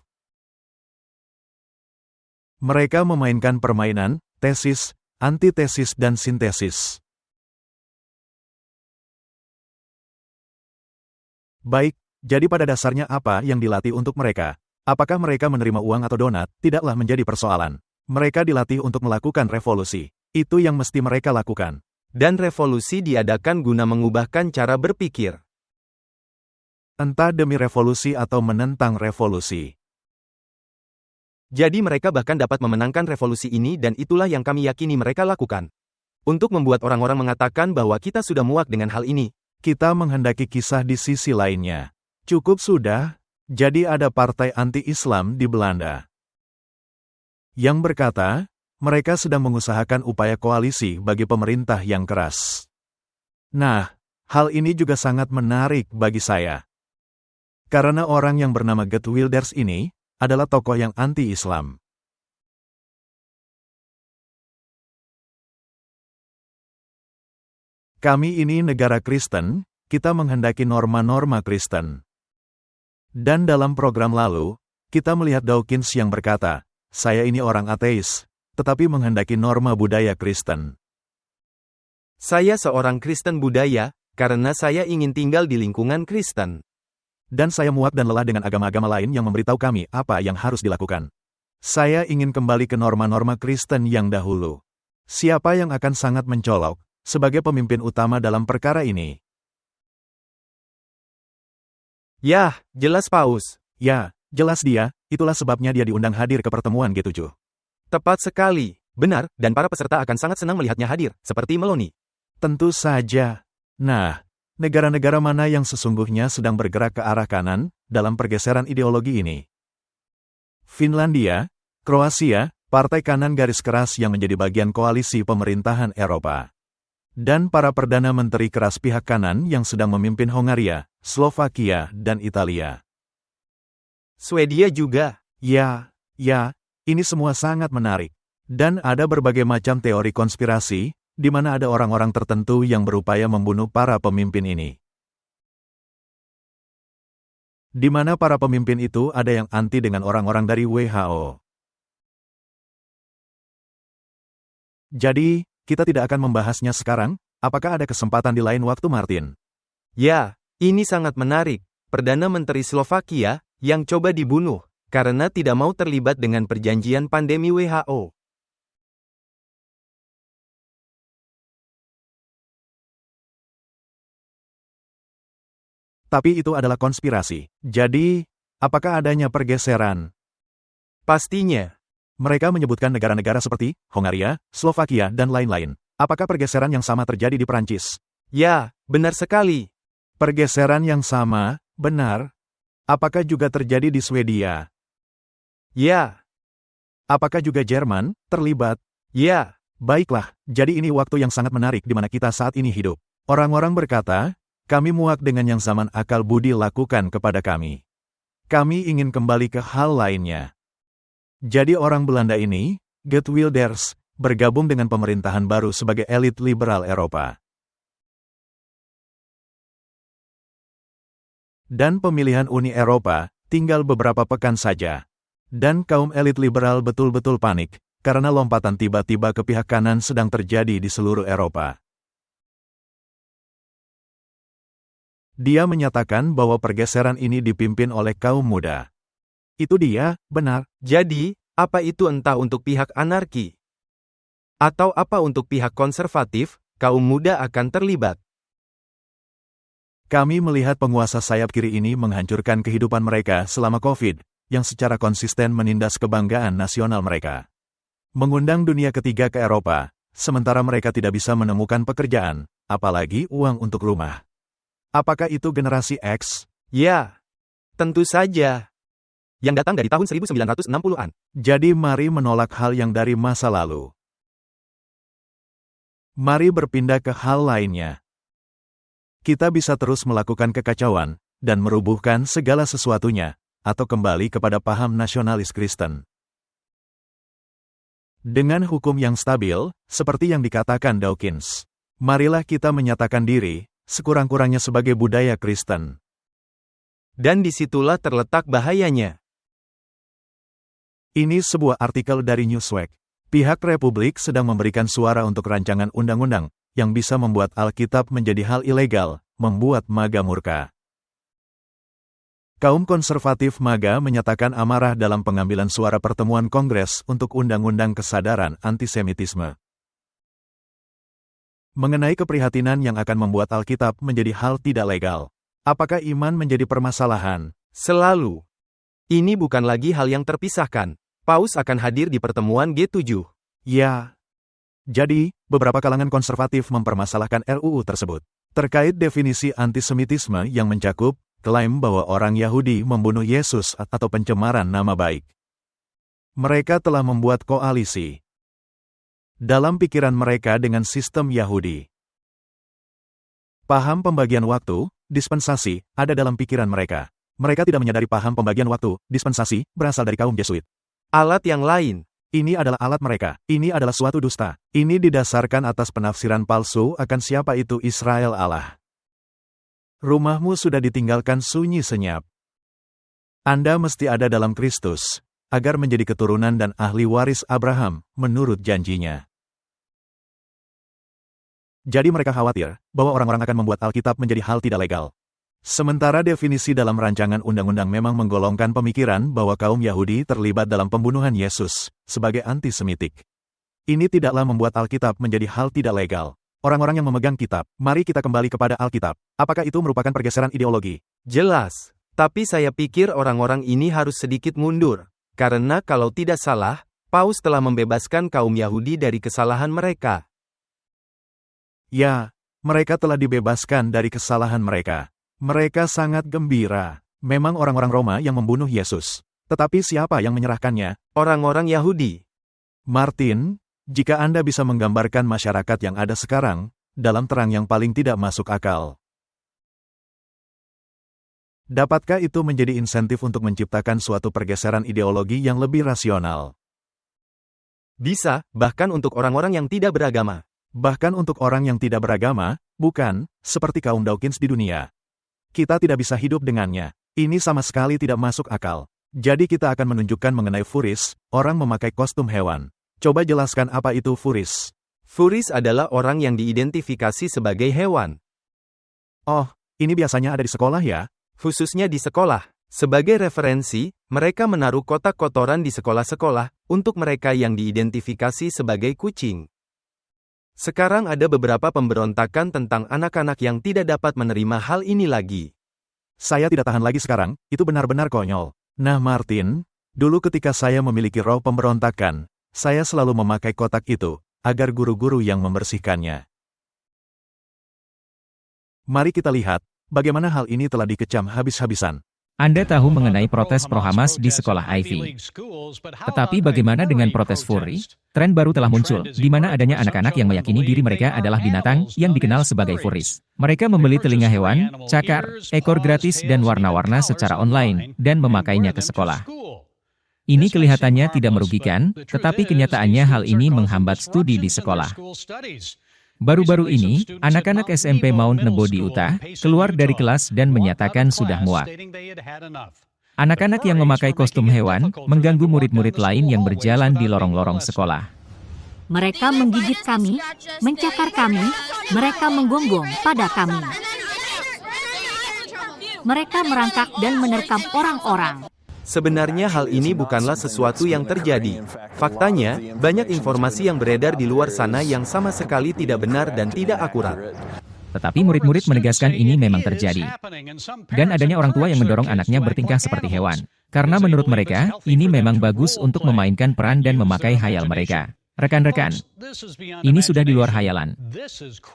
Mereka memainkan permainan, tesis, antitesis dan sintesis. Baik, jadi pada dasarnya apa yang dilatih untuk mereka? Apakah mereka menerima uang atau donat, tidaklah menjadi persoalan. Mereka dilatih untuk melakukan revolusi. Itu yang mesti mereka lakukan. Dan revolusi diadakan guna mengubahkan cara berpikir. Entah demi revolusi atau menentang revolusi. Jadi mereka bahkan dapat memenangkan revolusi ini dan itulah yang kami yakini mereka lakukan. Untuk membuat orang-orang mengatakan bahwa kita sudah muak dengan hal ini. Kita menghendaki kisah di sisi lainnya. Cukup sudah, jadi ada partai anti-Islam di Belanda yang berkata, mereka sedang mengusahakan upaya koalisi bagi pemerintah yang keras. Nah, hal ini juga sangat menarik bagi saya. Karena orang yang bernama Geert Wilders ini adalah tokoh yang anti-Islam. Kami ini negara Kristen, kita menghendaki norma-norma Kristen. Dan dalam program lalu, kita melihat Dawkins yang berkata, saya ini orang ateis, tetapi menghendaki norma budaya Kristen. Saya seorang Kristen budaya, karena saya ingin tinggal di lingkungan Kristen. Dan saya muak dan lelah dengan agama-agama lain yang memberitahu kami apa yang harus dilakukan. Saya ingin kembali ke norma-norma Kristen yang dahulu. Siapa yang akan sangat mencolok sebagai pemimpin utama dalam perkara ini? Yah, jelas Paus. Ya, jelas dia, itulah sebabnya dia diundang hadir ke pertemuan G7. Tepat sekali, benar, dan para peserta akan sangat senang melihatnya hadir, seperti Meloni. Tentu saja. Nah, negara-negara mana yang sesungguhnya sedang bergerak ke arah kanan dalam pergeseran ideologi ini? Finlandia, Kroasia, partai kanan garis keras yang menjadi bagian koalisi pemerintahan Eropa. Dan para perdana menteri keras pihak kanan yang sedang memimpin Hongaria, Slovakia, dan Italia. Swedia juga. Ya, ini semua sangat menarik. Dan ada berbagai macam teori konspirasi, di mana ada orang-orang tertentu yang berupaya membunuh para pemimpin ini. Di mana para pemimpin itu ada yang anti dengan orang-orang dari WHO. Jadi, kita tidak akan membahasnya sekarang. Apakah ada kesempatan di lain waktu, Martin? Ya, ini sangat menarik. Perdana Menteri Slovakia yang coba dibunuh karena tidak mau terlibat dengan perjanjian pandemi WHO. Tapi itu adalah konspirasi. Jadi, apakah adanya pergeseran? Pastinya. Mereka menyebutkan negara-negara seperti Hongaria, Slovakia, dan lain-lain. Apakah pergeseran yang sama terjadi di Prancis? Ya, benar sekali. Pergeseran yang sama, benar. Apakah juga terjadi di Swedia? Ya. Apakah juga Jerman terlibat? Ya. Baiklah, jadi ini waktu yang sangat menarik di mana kita saat ini hidup. Orang-orang berkata, kami muak dengan yang zaman akal budi lakukan kepada kami. Kami ingin kembali ke hal lainnya. Jadi orang Belanda ini, Geert Wilders, bergabung dengan pemerintahan baru sebagai elit liberal Eropa. Dan pemilihan Uni Eropa tinggal beberapa pekan saja. Dan kaum elit liberal betul-betul panik, karena lompatan tiba-tiba ke pihak kanan sedang terjadi di seluruh Eropa. Dia menyatakan bahwa pergeseran ini dipimpin oleh kaum muda. Itu dia, benar. Jadi, apa itu entah untuk pihak anarki? Atau apa untuk pihak konservatif, kaum muda akan terlibat? Kami melihat penguasa sayap kiri ini menghancurkan kehidupan mereka selama COVID, yang secara konsisten menindas kebanggaan nasional mereka. Mengundang dunia ketiga ke Eropa, sementara mereka tidak bisa menemukan pekerjaan, apalagi uang untuk rumah. Apakah itu generasi X? Ya, tentu saja. Yang datang dari tahun 1960-an. Jadi mari menolak hal yang dari masa lalu. Mari berpindah ke hal lainnya. Kita bisa terus melakukan kekacauan, dan merubuhkan segala sesuatunya, atau kembali kepada paham nasionalis Kristen. Dengan hukum yang stabil, seperti yang dikatakan Dawkins, marilah kita menyatakan diri, sekurang-kurangnya sebagai budaya Kristen. Dan disitulah terletak bahayanya. Ini sebuah artikel dari Newsweek. Pihak Republik sedang memberikan suara untuk rancangan undang-undang yang bisa membuat Alkitab menjadi hal ilegal, membuat MAGA murka. Kaum konservatif MAGA menyatakan amarah dalam pengambilan suara pertemuan Kongres untuk Undang-Undang Kesadaran Antisemitisme. Mengenai keprihatinan yang akan membuat Alkitab menjadi hal tidak legal. Apakah iman menjadi permasalahan? Selalu. Ini bukan lagi hal yang terpisahkan. Paus akan hadir di pertemuan G7. Ya. Jadi, beberapa kalangan konservatif mempermasalahkan RUU tersebut. Terkait definisi antisemitisme yang mencakup, klaim bahwa orang Yahudi membunuh Yesus atau pencemaran nama baik. Mereka telah membuat koalisi dalam pikiran mereka dengan sistem Yahudi. Paham pembagian waktu, dispensasi, ada dalam pikiran mereka. Mereka tidak menyadari paham pembagian waktu, dispensasi, berasal dari kaum Jesuit. Alat yang lain. Ini adalah alat mereka. Ini adalah suatu dusta. Ini didasarkan atas penafsiran palsu akan siapa itu Israel Allah. Rumahmu sudah ditinggalkan sunyi senyap. Anda mesti ada dalam Kristus, agar menjadi keturunan dan ahli waris Abraham, menurut janjinya. Jadi mereka khawatir bahwa orang-orang akan membuat Alkitab menjadi hal tidak legal. Sementara definisi dalam rancangan undang-undang memang menggolongkan pemikiran bahwa kaum Yahudi terlibat dalam pembunuhan Yesus sebagai antisemitik. Ini tidaklah membuat Alkitab menjadi hal tidak legal. Orang-orang yang memegang kitab, mari kita kembali kepada Alkitab. Apakah itu merupakan pergeseran ideologi? Jelas. Tapi saya pikir orang-orang ini harus sedikit mundur. Karena kalau tidak salah, Paus telah membebaskan kaum Yahudi dari kesalahan mereka. Ya, mereka telah dibebaskan dari kesalahan mereka. Mereka sangat gembira. Memang orang-orang Roma yang membunuh Yesus. Tetapi siapa yang menyerahkannya? Orang-orang Yahudi. Martin, jika Anda bisa menggambarkan masyarakat yang ada sekarang, dalam terang yang paling tidak masuk akal. Dapatkah itu menjadi insentif untuk menciptakan suatu pergeseran ideologi yang lebih rasional? Bisa, bahkan untuk orang-orang yang tidak beragama. Bahkan untuk orang yang tidak beragama, bukan, seperti kaum Dawkins di dunia. Kita tidak bisa hidup dengannya. Ini sama sekali tidak masuk akal. Jadi kita akan menunjukkan mengenai furis, orang memakai kostum hewan. Coba jelaskan apa itu furis. Furis adalah orang yang diidentifikasi sebagai hewan. Oh, ini biasanya ada di sekolah ya? Khususnya di sekolah. Sebagai referensi, mereka menaruh kotak kotoran di sekolah-sekolah, untuk mereka yang diidentifikasi sebagai kucing. Sekarang ada beberapa pemberontakan tentang anak-anak yang tidak dapat menerima hal ini lagi. Saya tidak tahan lagi sekarang, itu benar-benar konyol. Nah Martin, dulu ketika saya memiliki roh pemberontakan, saya selalu memakai kotak itu, agar guru-guru yang membersihkannya. Mari kita lihat, bagaimana hal ini telah dikecam habis-habisan. Anda tahu mengenai protes pro-Hamas di sekolah Ivy. Tetapi bagaimana dengan protes Furry? Tren baru telah muncul, di mana adanya anak-anak yang meyakini diri mereka adalah binatang yang dikenal sebagai furries. Mereka membeli telinga hewan, cakar, ekor gratis dan warna-warna secara online, dan memakainya ke sekolah. Ini kelihatannya tidak merugikan, tetapi kenyataannya hal ini menghambat studi di sekolah. Baru-baru ini, anak-anak SMP Mount Nebo di Utah keluar dari kelas dan menyatakan sudah muak. Anak-anak yang memakai kostum hewan mengganggu murid-murid lain yang berjalan di lorong-lorong sekolah. Mereka menggigit kami, mencakar kami, mereka menggonggong pada kami. Mereka merangkak dan menerkam orang-orang. Sebenarnya hal ini bukanlah sesuatu yang terjadi. Faktanya, banyak informasi yang beredar di luar sana yang sama sekali tidak benar dan tidak akurat. Tetapi murid-murid menegaskan ini memang terjadi. Dan adanya orang tua yang mendorong anaknya bertingkah seperti hewan. Karena menurut mereka, ini memang bagus untuk memainkan peran dan memakai hayal mereka. Rekan-rekan, ini sudah di luar hayalan.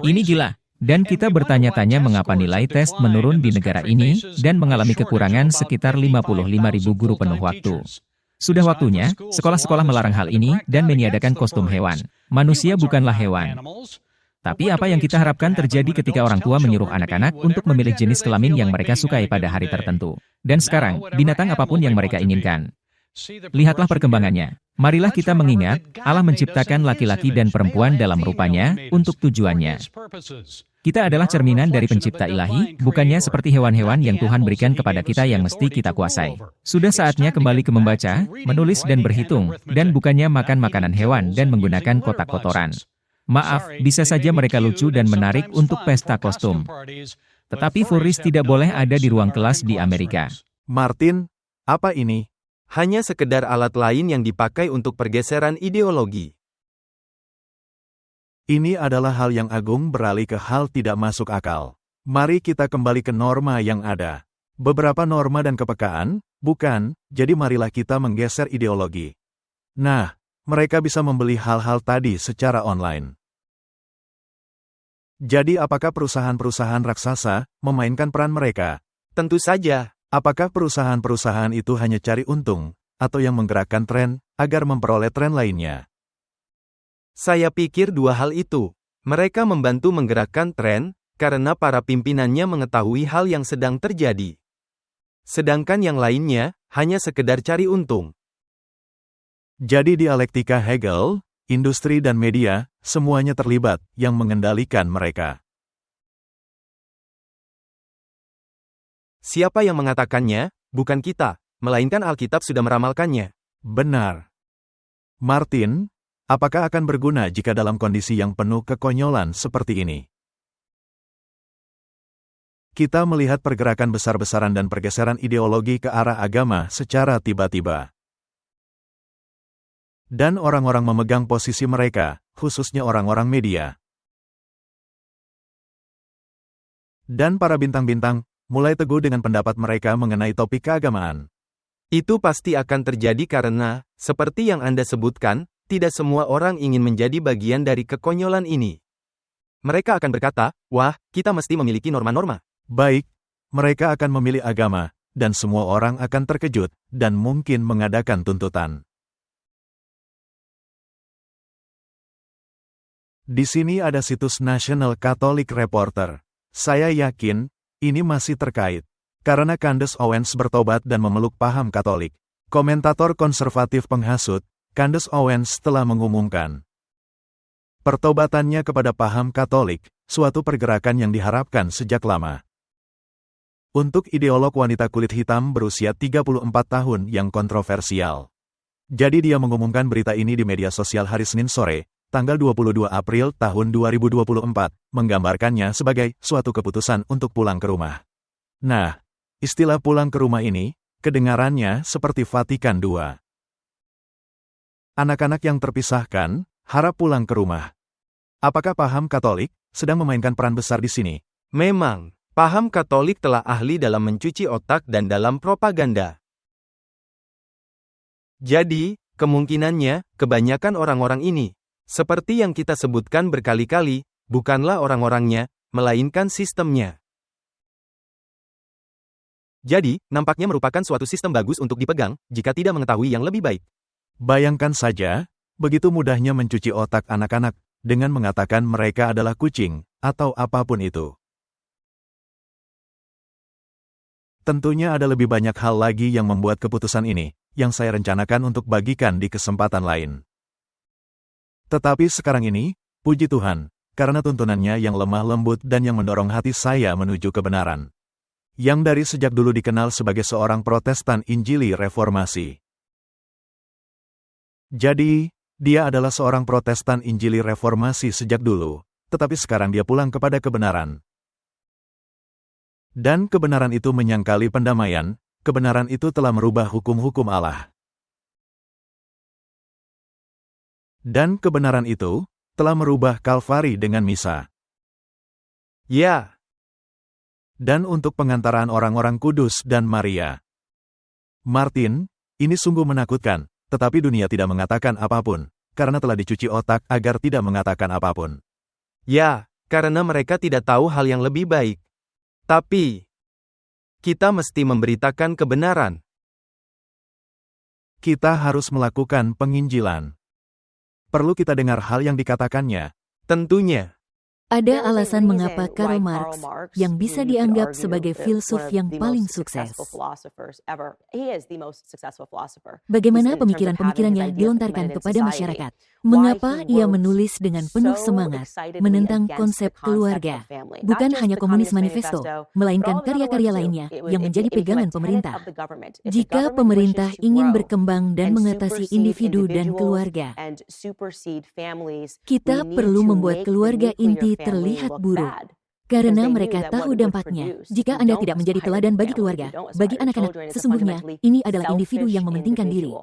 Ini gila. Dan kita bertanya-tanya mengapa nilai tes menurun di negara ini, dan mengalami kekurangan sekitar 55.000 guru penuh waktu. Sudah waktunya, sekolah-sekolah melarang hal ini, dan meniadakan kostum hewan. Manusia bukanlah hewan. Tapi apa yang kita harapkan terjadi ketika orang tua menyuruh anak-anak untuk memilih jenis kelamin yang mereka sukai pada hari tertentu. Dan sekarang, binatang apapun yang mereka inginkan. Lihatlah perkembangannya. Marilah kita mengingat, Allah menciptakan laki-laki dan perempuan dalam rupanya, untuk tujuannya. Kita adalah cerminan dari pencipta ilahi, bukannya seperti hewan-hewan yang Tuhan berikan kepada kita yang mesti kita kuasai. Sudah saatnya kembali ke membaca, menulis dan berhitung, dan bukannya makan makanan hewan dan menggunakan kotak kotoran. Maaf, bisa saja mereka lucu dan menarik untuk pesta kostum. Tetapi furries tidak boleh ada di ruang kelas di Amerika. Martin, apa ini? Hanya sekedar alat lain yang dipakai untuk pergeseran ideologi. Ini adalah hal yang agung beralih ke hal tidak masuk akal. Mari kita kembali ke norma yang ada. Beberapa norma dan kepekaan, bukan, jadi marilah kita menggeser ideologi. Nah, mereka bisa membeli hal-hal tadi secara online. Jadi apakah perusahaan-perusahaan raksasa memainkan peran mereka? Tentu saja. Apakah perusahaan-perusahaan itu hanya cari untung, atau yang menggerakkan tren, agar memperoleh tren lainnya? Saya pikir dua hal itu. Mereka membantu menggerakkan tren, karena para pimpinannya mengetahui hal yang sedang terjadi. Sedangkan yang lainnya, hanya sekedar cari untung. Jadi dialektika Hegel, industri dan media, semuanya terlibat, yang mengendalikan mereka. Siapa yang mengatakannya? Bukan kita, melainkan Alkitab sudah meramalkannya. Benar. Martin, apakah akan berguna jika dalam kondisi yang penuh kekonyolan seperti ini? Kita melihat pergerakan besar-besaran dan pergeseran ideologi ke arah agama secara tiba-tiba. Dan orang-orang memegang posisi mereka, khususnya orang-orang media. Dan para bintang-bintang mulai teguh dengan pendapat mereka mengenai topik keagamaan. Itu pasti akan terjadi karena, seperti yang Anda sebutkan, tidak semua orang ingin menjadi bagian dari kekonyolan ini. Mereka akan berkata, wah, kita mesti memiliki norma-norma. Baik, mereka akan memilih agama, dan semua orang akan terkejut, dan mungkin mengadakan tuntutan. Di sini ada situs National Catholic Reporter. Saya yakin, ini masih terkait. Karena Candace Owens bertobat dan memeluk paham Katolik. Komentator konservatif penghasut, Candace Owens telah mengumumkan pertobatannya kepada paham Katolik, suatu pergerakan yang diharapkan sejak lama. Untuk ideolog wanita kulit hitam berusia 34 tahun yang kontroversial. Jadi dia mengumumkan berita ini di media sosial hari Senin sore, tanggal 22 April tahun 2024, menggambarkannya sebagai suatu keputusan untuk pulang ke rumah. Nah, istilah pulang ke rumah ini, kedengarannya seperti Vatikan II. Anak-anak yang terpisahkan, harap pulang ke rumah. Apakah paham Katolik sedang memainkan peran besar di sini? Memang, paham Katolik telah ahli dalam mencuci otak dan dalam propaganda. Jadi, kemungkinannya, kebanyakan orang-orang ini, seperti yang kita sebutkan berkali-kali, bukanlah orang-orangnya, melainkan sistemnya. Jadi, nampaknya merupakan suatu sistem bagus untuk dipegang, jika tidak mengetahui yang lebih baik. Bayangkan saja, begitu mudahnya mencuci otak anak-anak, dengan mengatakan mereka adalah kucing, atau apapun itu. Tentunya ada lebih banyak hal lagi yang membuat keputusan ini, yang saya rencanakan untuk bagikan di kesempatan lain. Tetapi sekarang ini, puji Tuhan, karena tuntunannya yang lemah lembut dan yang mendorong hati saya menuju kebenaran. Yang dari sejak dulu dikenal sebagai seorang Protestan Injili Reformasi. Jadi, dia adalah seorang Protestan Injili Reformasi sejak dulu, tetapi sekarang dia pulang kepada kebenaran. Dan kebenaran itu menyangkali pendamaian, kebenaran itu telah merubah hukum-hukum Allah. Dan kebenaran itu telah merubah Kalvari dengan misa. Ya. Dan untuk pengantaraan orang-orang kudus dan Maria. Martin, ini sungguh menakutkan, tetapi dunia tidak mengatakan apapun, karena telah dicuci otak agar tidak mengatakan apapun. Ya, karena mereka tidak tahu hal yang lebih baik. Tapi, kita mesti memberitakan kebenaran. Kita harus melakukan penginjilan. Perlu kita dengar hal yang dikatakannya. Tentunya. Ada alasan mengapa Karl Marx, yang bisa dianggap sebagai filsuf yang paling sukses. Bagaimana pemikiran-pemikirannya dilontarkan kepada masyarakat? Mengapa ia menulis dengan penuh semangat menentang konsep keluarga? Bukan hanya Komunis Manifesto, melainkan karya-karya lainnya yang menjadi pegangan pemerintah. Jika pemerintah ingin berkembang dan mengatasi individu dan keluarga, kita perlu membuat keluarga inti terlihat buruk. Karena mereka tahu dampaknya. Jika Anda tidak menjadi teladan bagi keluarga, bagi anak-anak, sesungguhnya, ini adalah individu yang mementingkan diri.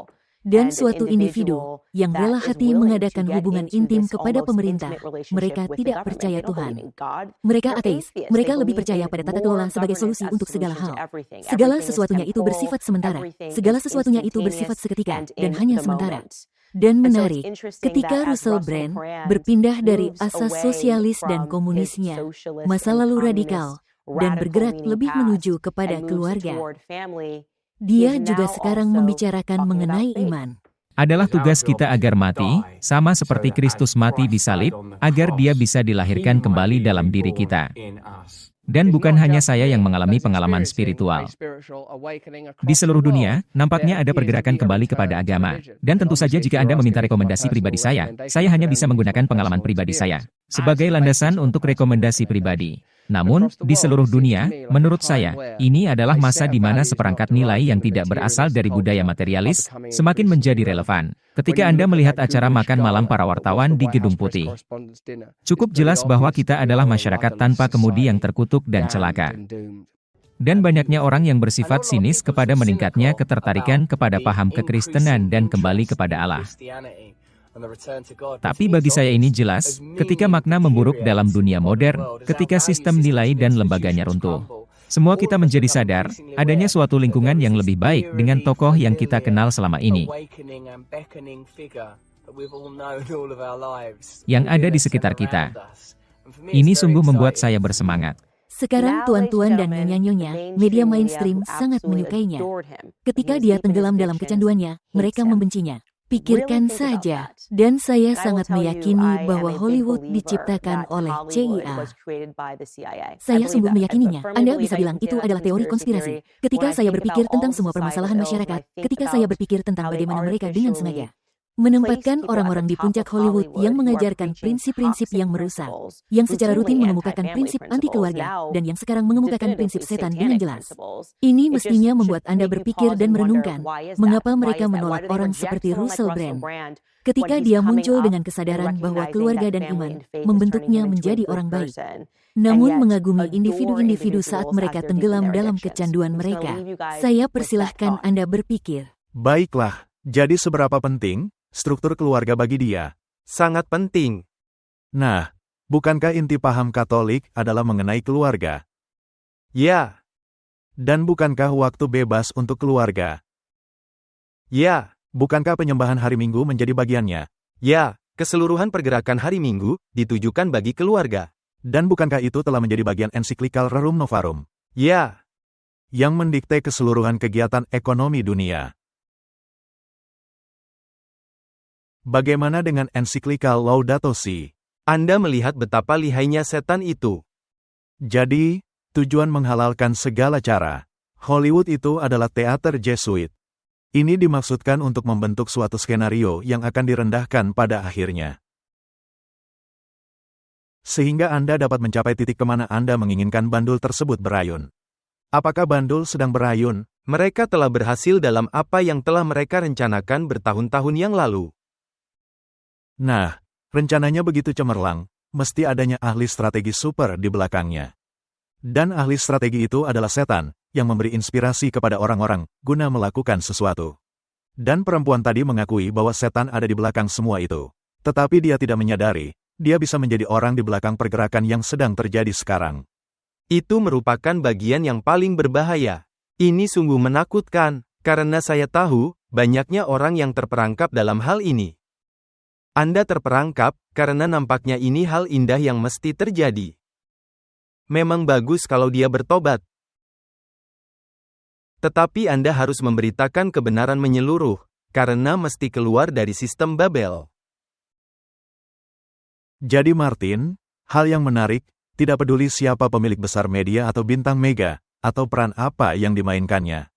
dan suatu individu yang rela hati mengadakan hubungan intim kepada pemerintah. Mereka tidak percaya Tuhan. Mereka ateis. Mereka lebih percaya pada tata kelola sebagai solusi untuk segala hal. Segala sesuatunya itu bersifat sementara. Segala sesuatunya itu bersifat seketika dan hanya sementara. Dan menarik, ketika Russell Brand berpindah dari asas sosialis dan komunisnya, masa lalu radikal, dan bergerak lebih menuju kepada keluarga, dia juga sekarang membicarakan mengenai iman. Adalah tugas kita agar mati, sama seperti Kristus mati di salib, agar dia bisa dilahirkan kembali dalam diri kita. Dan bukan hanya saya yang mengalami pengalaman spiritual. Di seluruh dunia, nampaknya ada pergerakan kembali kepada agama. Dan tentu saja jika Anda meminta rekomendasi pribadi saya hanya bisa menggunakan pengalaman pribadi saya sebagai landasan untuk rekomendasi pribadi. Namun, di seluruh dunia, menurut saya, ini adalah masa di mana seperangkat nilai yang tidak berasal dari budaya materialis semakin menjadi relevan. Ketika Anda melihat acara makan malam para wartawan di Gedung Putih, cukup jelas bahwa kita adalah masyarakat tanpa kemudi yang terkutuk dan celaka. Dan banyaknya orang yang bersifat sinis kepada meningkatnya ketertarikan kepada paham kekristenan dan kembali kepada Allah. Tapi bagi saya ini jelas, ketika makna memburuk dalam dunia modern, ketika sistem nilai dan lembaganya runtuh. Semua kita menjadi sadar, adanya suatu lingkungan yang lebih baik dengan tokoh yang kita kenal selama ini. Yang ada di sekitar kita. Ini sungguh membuat saya bersemangat. Sekarang tuan-tuan dan nyonya-nyonya, media mainstream sangat menyukainya. Ketika dia tenggelam dalam kecanduannya, mereka membencinya. Pikirkan saja, dan saya sangat meyakini bahwa Hollywood diciptakan oleh CIA. Saya sungguh meyakininya. Anda bisa bilang itu adalah teori konspirasi. Ketika saya berpikir tentang semua permasalahan masyarakat, ketika saya berpikir tentang bagaimana mereka dengan sengaja menempatkan orang-orang di puncak Hollywood yang mengajarkan prinsip-prinsip yang merusak, yang secara rutin mengemukakan prinsip anti keluarga, dan yang sekarang mengemukakan prinsip setan dengan jelas. Ini mestinya membuat Anda berpikir dan merenungkan, mengapa mereka menolak orang seperti Russell Brand. Ketika dia muncul dengan kesadaran bahwa keluarga dan iman membentuknya menjadi orang baik, namun mengagumi individu-individu saat mereka tenggelam dalam kecanduan mereka. Saya persilahkan Anda berpikir. Baiklah, jadi seberapa penting struktur keluarga bagi dia? Sangat penting. Nah, bukankah inti paham Katolik adalah mengenai keluarga? Ya. Dan bukankah waktu bebas untuk keluarga? Ya. Bukankah penyembahan hari Minggu menjadi bagiannya? Ya, keseluruhan pergerakan hari Minggu ditujukan bagi keluarga. Dan bukankah itu telah menjadi bagian ensiklikal Rerum Novarum? Ya. Yang mendikte keseluruhan kegiatan ekonomi dunia. Bagaimana dengan ensiklikal Laudato Si? Anda melihat betapa lihainya setan itu. Jadi, tujuan menghalalkan segala cara. Hollywood itu adalah teater Jesuit. Ini dimaksudkan untuk membentuk suatu skenario yang akan direndahkan pada akhirnya. Sehingga Anda dapat mencapai titik kemana Anda menginginkan bandul tersebut berayun. Apakah bandul sedang berayun? Mereka telah berhasil dalam apa yang telah mereka rencanakan bertahun-tahun yang lalu. Nah, rencananya begitu cemerlang, mesti adanya ahli strategi super di belakangnya. Dan ahli strategi itu adalah setan, yang memberi inspirasi kepada orang-orang, guna melakukan sesuatu. Dan perempuan tadi mengakui bahwa setan ada di belakang semua itu. Tetapi dia tidak menyadari, dia bisa menjadi orang di belakang pergerakan yang sedang terjadi sekarang. Itu merupakan bagian yang paling berbahaya. Ini sungguh menakutkan, karena saya tahu, banyaknya orang yang terperangkap dalam hal ini. Anda terperangkap, karena nampaknya ini hal indah yang mesti terjadi. Memang bagus kalau dia bertobat. Tetapi Anda harus memberitakan kebenaran menyeluruh, karena mesti keluar dari sistem Babel. Jadi Martin, hal yang menarik, tidak peduli siapa pemilik besar media atau bintang mega, atau peran apa yang dimainkannya.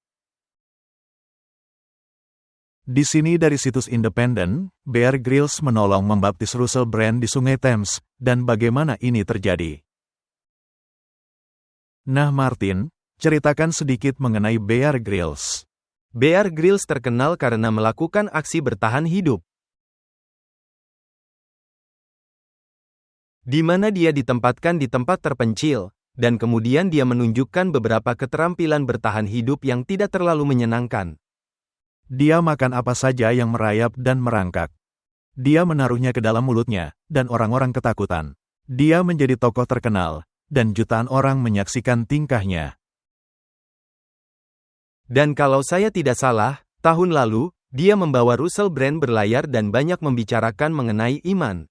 Di sini dari situs independen, Bear Grylls menolong membaptis Russell Brand di Sungai Thames, dan bagaimana ini terjadi. Nah Martin, ceritakan sedikit mengenai Bear Grylls. Bear Grylls terkenal karena melakukan aksi bertahan hidup. Di mana dia ditempatkan di tempat terpencil, dan kemudian dia menunjukkan beberapa keterampilan bertahan hidup yang tidak terlalu menyenangkan. Dia makan apa saja yang merayap dan merangkak. Dia menaruhnya ke dalam mulutnya, dan orang-orang ketakutan. Dia menjadi tokoh terkenal, dan jutaan orang menyaksikan tingkahnya. Dan kalau saya tidak salah, tahun lalu, dia membawa Russell Brand berlayar dan banyak membicarakan mengenai iman.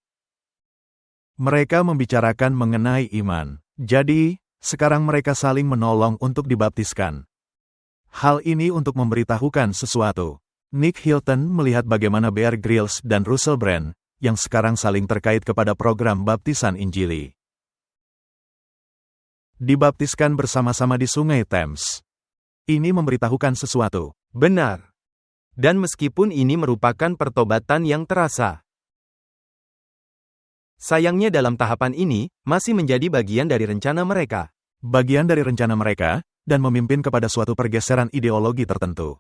Mereka membicarakan mengenai iman. Jadi, sekarang mereka saling menolong untuk dibaptiskan. Hal ini untuk memberitahukan sesuatu. Nick Hilton melihat bagaimana Bear Grylls dan Russell Brand, yang sekarang saling terkait kepada program baptisan Injili. Dibaptiskan bersama-sama di Sungai Thames. Ini memberitahukan sesuatu. Benar. Dan meskipun ini merupakan pertobatan yang terasa, sayangnya dalam tahapan ini, masih menjadi bagian dari rencana mereka. Bagian dari rencana mereka, dan memimpin kepada suatu pergeseran ideologi tertentu.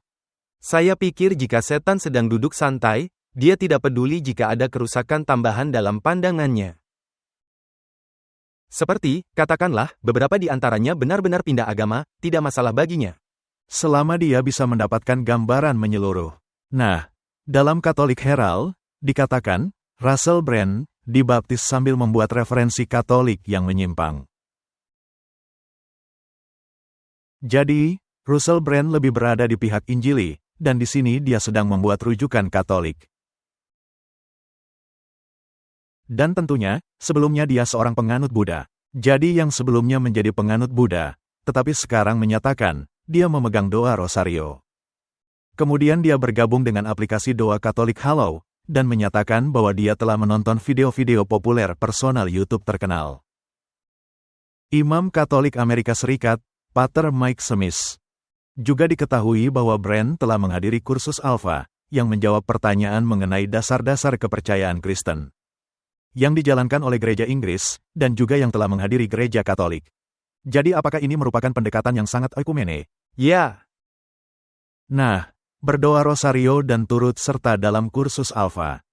Saya pikir jika setan sedang duduk santai, dia tidak peduli jika ada kerusakan tambahan dalam pandangannya. Seperti, katakanlah, beberapa di antaranya benar-benar pindah agama, tidak masalah baginya. Selama dia bisa mendapatkan gambaran menyeluruh. Nah, dalam Catholic Herald, dikatakan, Russell Brand dibaptis sambil membuat referensi Katolik yang menyimpang. Jadi, Russell Brand lebih berada di pihak Injili, dan di sini dia sedang membuat rujukan Katolik. Dan tentunya, sebelumnya dia seorang penganut Buddha. Jadi yang sebelumnya menjadi penganut Buddha, tetapi sekarang menyatakan, dia memegang doa Rosario. Kemudian dia bergabung dengan aplikasi doa Katolik Hallow, dan menyatakan bahwa dia telah menonton video-video populer personal YouTube terkenal. Imam Katolik Amerika Serikat, Pater Mike Smith. Juga diketahui bahwa Brand telah menghadiri kursus Alpha, yang menjawab pertanyaan mengenai dasar-dasar kepercayaan Kristen. Yang dijalankan oleh gereja Inggris, dan juga yang telah menghadiri gereja Katolik. Jadi apakah ini merupakan pendekatan yang sangat oikumene? Ya. Nah, berdoa Rosario dan turut serta dalam kursus Alpha.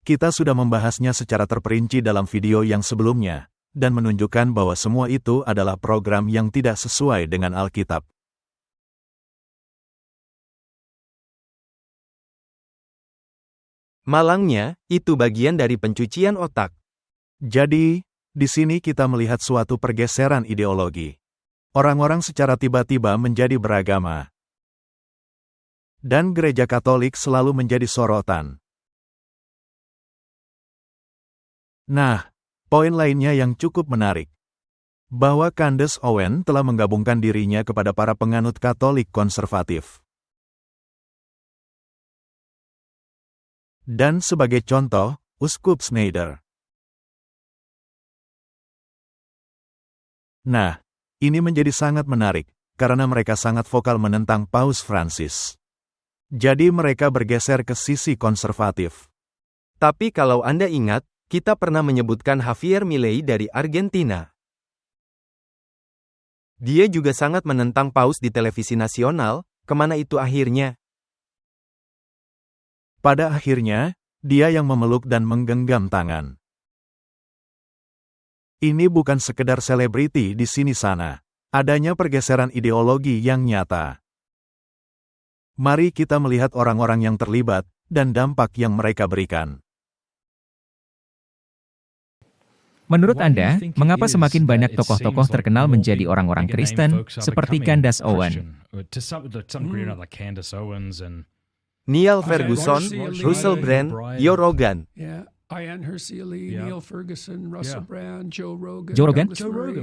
Kita sudah membahasnya secara terperinci dalam video yang sebelumnya, dan menunjukkan bahwa semua itu adalah program yang tidak sesuai dengan Alkitab. Malangnya, itu bagian dari pencucian otak. Jadi, di sini kita melihat suatu pergeseran ideologi. Orang-orang secara tiba-tiba menjadi beragama. Dan gereja Katolik selalu menjadi sorotan. Nah, poin lainnya yang cukup menarik, bahwa Candace Owen telah menggabungkan dirinya kepada para penganut Katolik konservatif. Dan sebagai contoh, Uskup Schneider. Nah, ini menjadi sangat menarik, karena mereka sangat vokal menentang Paus Francis. Jadi mereka bergeser ke sisi konservatif. Tapi kalau Anda ingat, kita pernah menyebutkan Javier Milei dari Argentina. Dia juga sangat menentang Paus di televisi nasional, kemana itu akhirnya? Pada akhirnya, dia yang memeluk dan menggenggam tangan. Ini bukan sekedar selebriti di sini-sana. Adanya pergeseran ideologi yang nyata. Mari kita melihat orang-orang yang terlibat, dan dampak yang mereka berikan. Menurut Anda, mengapa semakin banyak tokoh-tokoh terkenal menjadi orang-orang Kristen, seperti Candace Owen? Niall Ferguson, Russell Brand, Joe Rogan. Joe Rogan?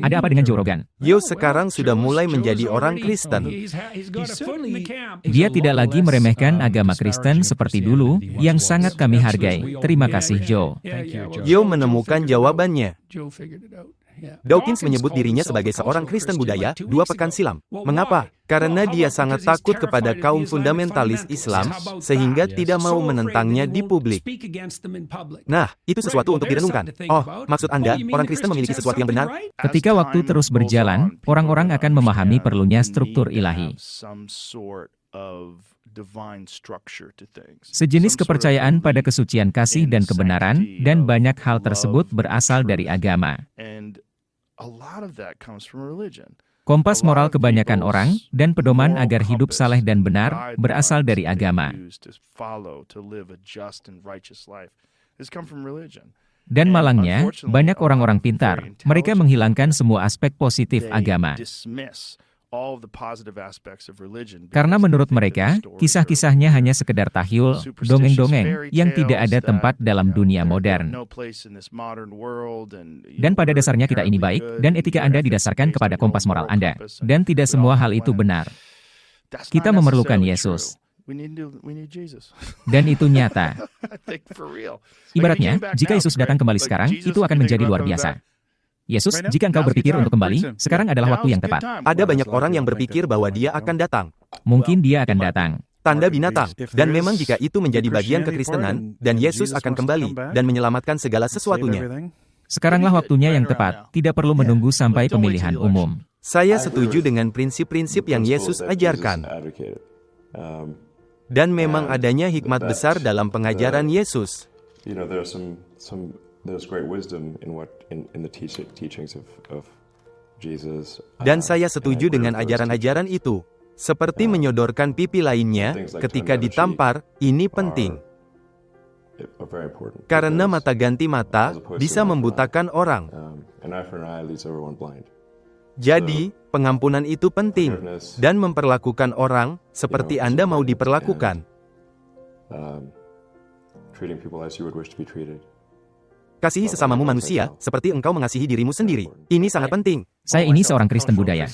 Ada apa dengan Joe Rogan? Joe sekarang sudah mulai menjadi orang Kristen. Dia tidak lagi meremehkan agama Kristen seperti dulu, yang sangat kami hargai. Terima kasih, Joe. Joe menemukan jawabannya. Dawkins menyebut dirinya sebagai seorang Kristen budaya 2 pekan silam. Mengapa? Karena dia sangat takut kepada kaum fundamentalis Islam, sehingga tidak mau menentangnya di publik. Nah, itu sesuatu untuk direnungkan. Oh, maksud Anda, orang Kristen memiliki sesuatu yang benar? Ketika waktu terus berjalan, orang-orang akan memahami perlunya struktur ilahi. Sejenis kepercayaan pada kesucian kasih dan kebenaran, dan banyak hal tersebut berasal dari agama. Kompas moral kebanyakan orang, dan pedoman agar hidup saleh dan benar, berasal dari agama. Dan malangnya, banyak orang-orang pintar, mereka menghilangkan semua aspek positif agama. Karena menurut mereka, kisah-kisahnya hanya sekedar tahyul, dongeng-dongeng, yang tidak ada tempat dalam dunia modern. Dan pada dasarnya kita ini baik, dan etika Anda didasarkan kepada kompas moral Anda. Dan tidak semua hal itu benar. Kita memerlukan Yesus. Dan itu nyata. Ibaratnya, jika Yesus datang kembali sekarang, itu akan menjadi luar biasa. Yesus, jika engkau berpikir untuk kembali, sekarang adalah waktu yang tepat. Ada banyak orang yang berpikir bahwa dia akan datang. Mungkin dia akan datang. Tanda binatang. Dan memang jika itu menjadi bagian kekristenan, dan Yesus akan kembali, dan menyelamatkan segala sesuatunya. Sekaranglah waktunya yang tepat, tidak perlu menunggu sampai pemilihan umum. Saya setuju dengan prinsip-prinsip yang Yesus ajarkan. Dan memang adanya hikmat besar dalam pengajaran Yesus. Dan saya setuju dengan ajaran-ajaran itu. Seperti menyodorkan pipi lainnya, ketika ditampar, ini penting. Karena mata ganti mata, bisa membutakan orang. Jadi, pengampunan itu penting, dan memperlakukan orang, seperti Anda mau diperlakukan. Kasihi sesamamu manusia, seperti engkau mengasihi dirimu sendiri. Ini sangat penting. Saya ini seorang Kristen budaya.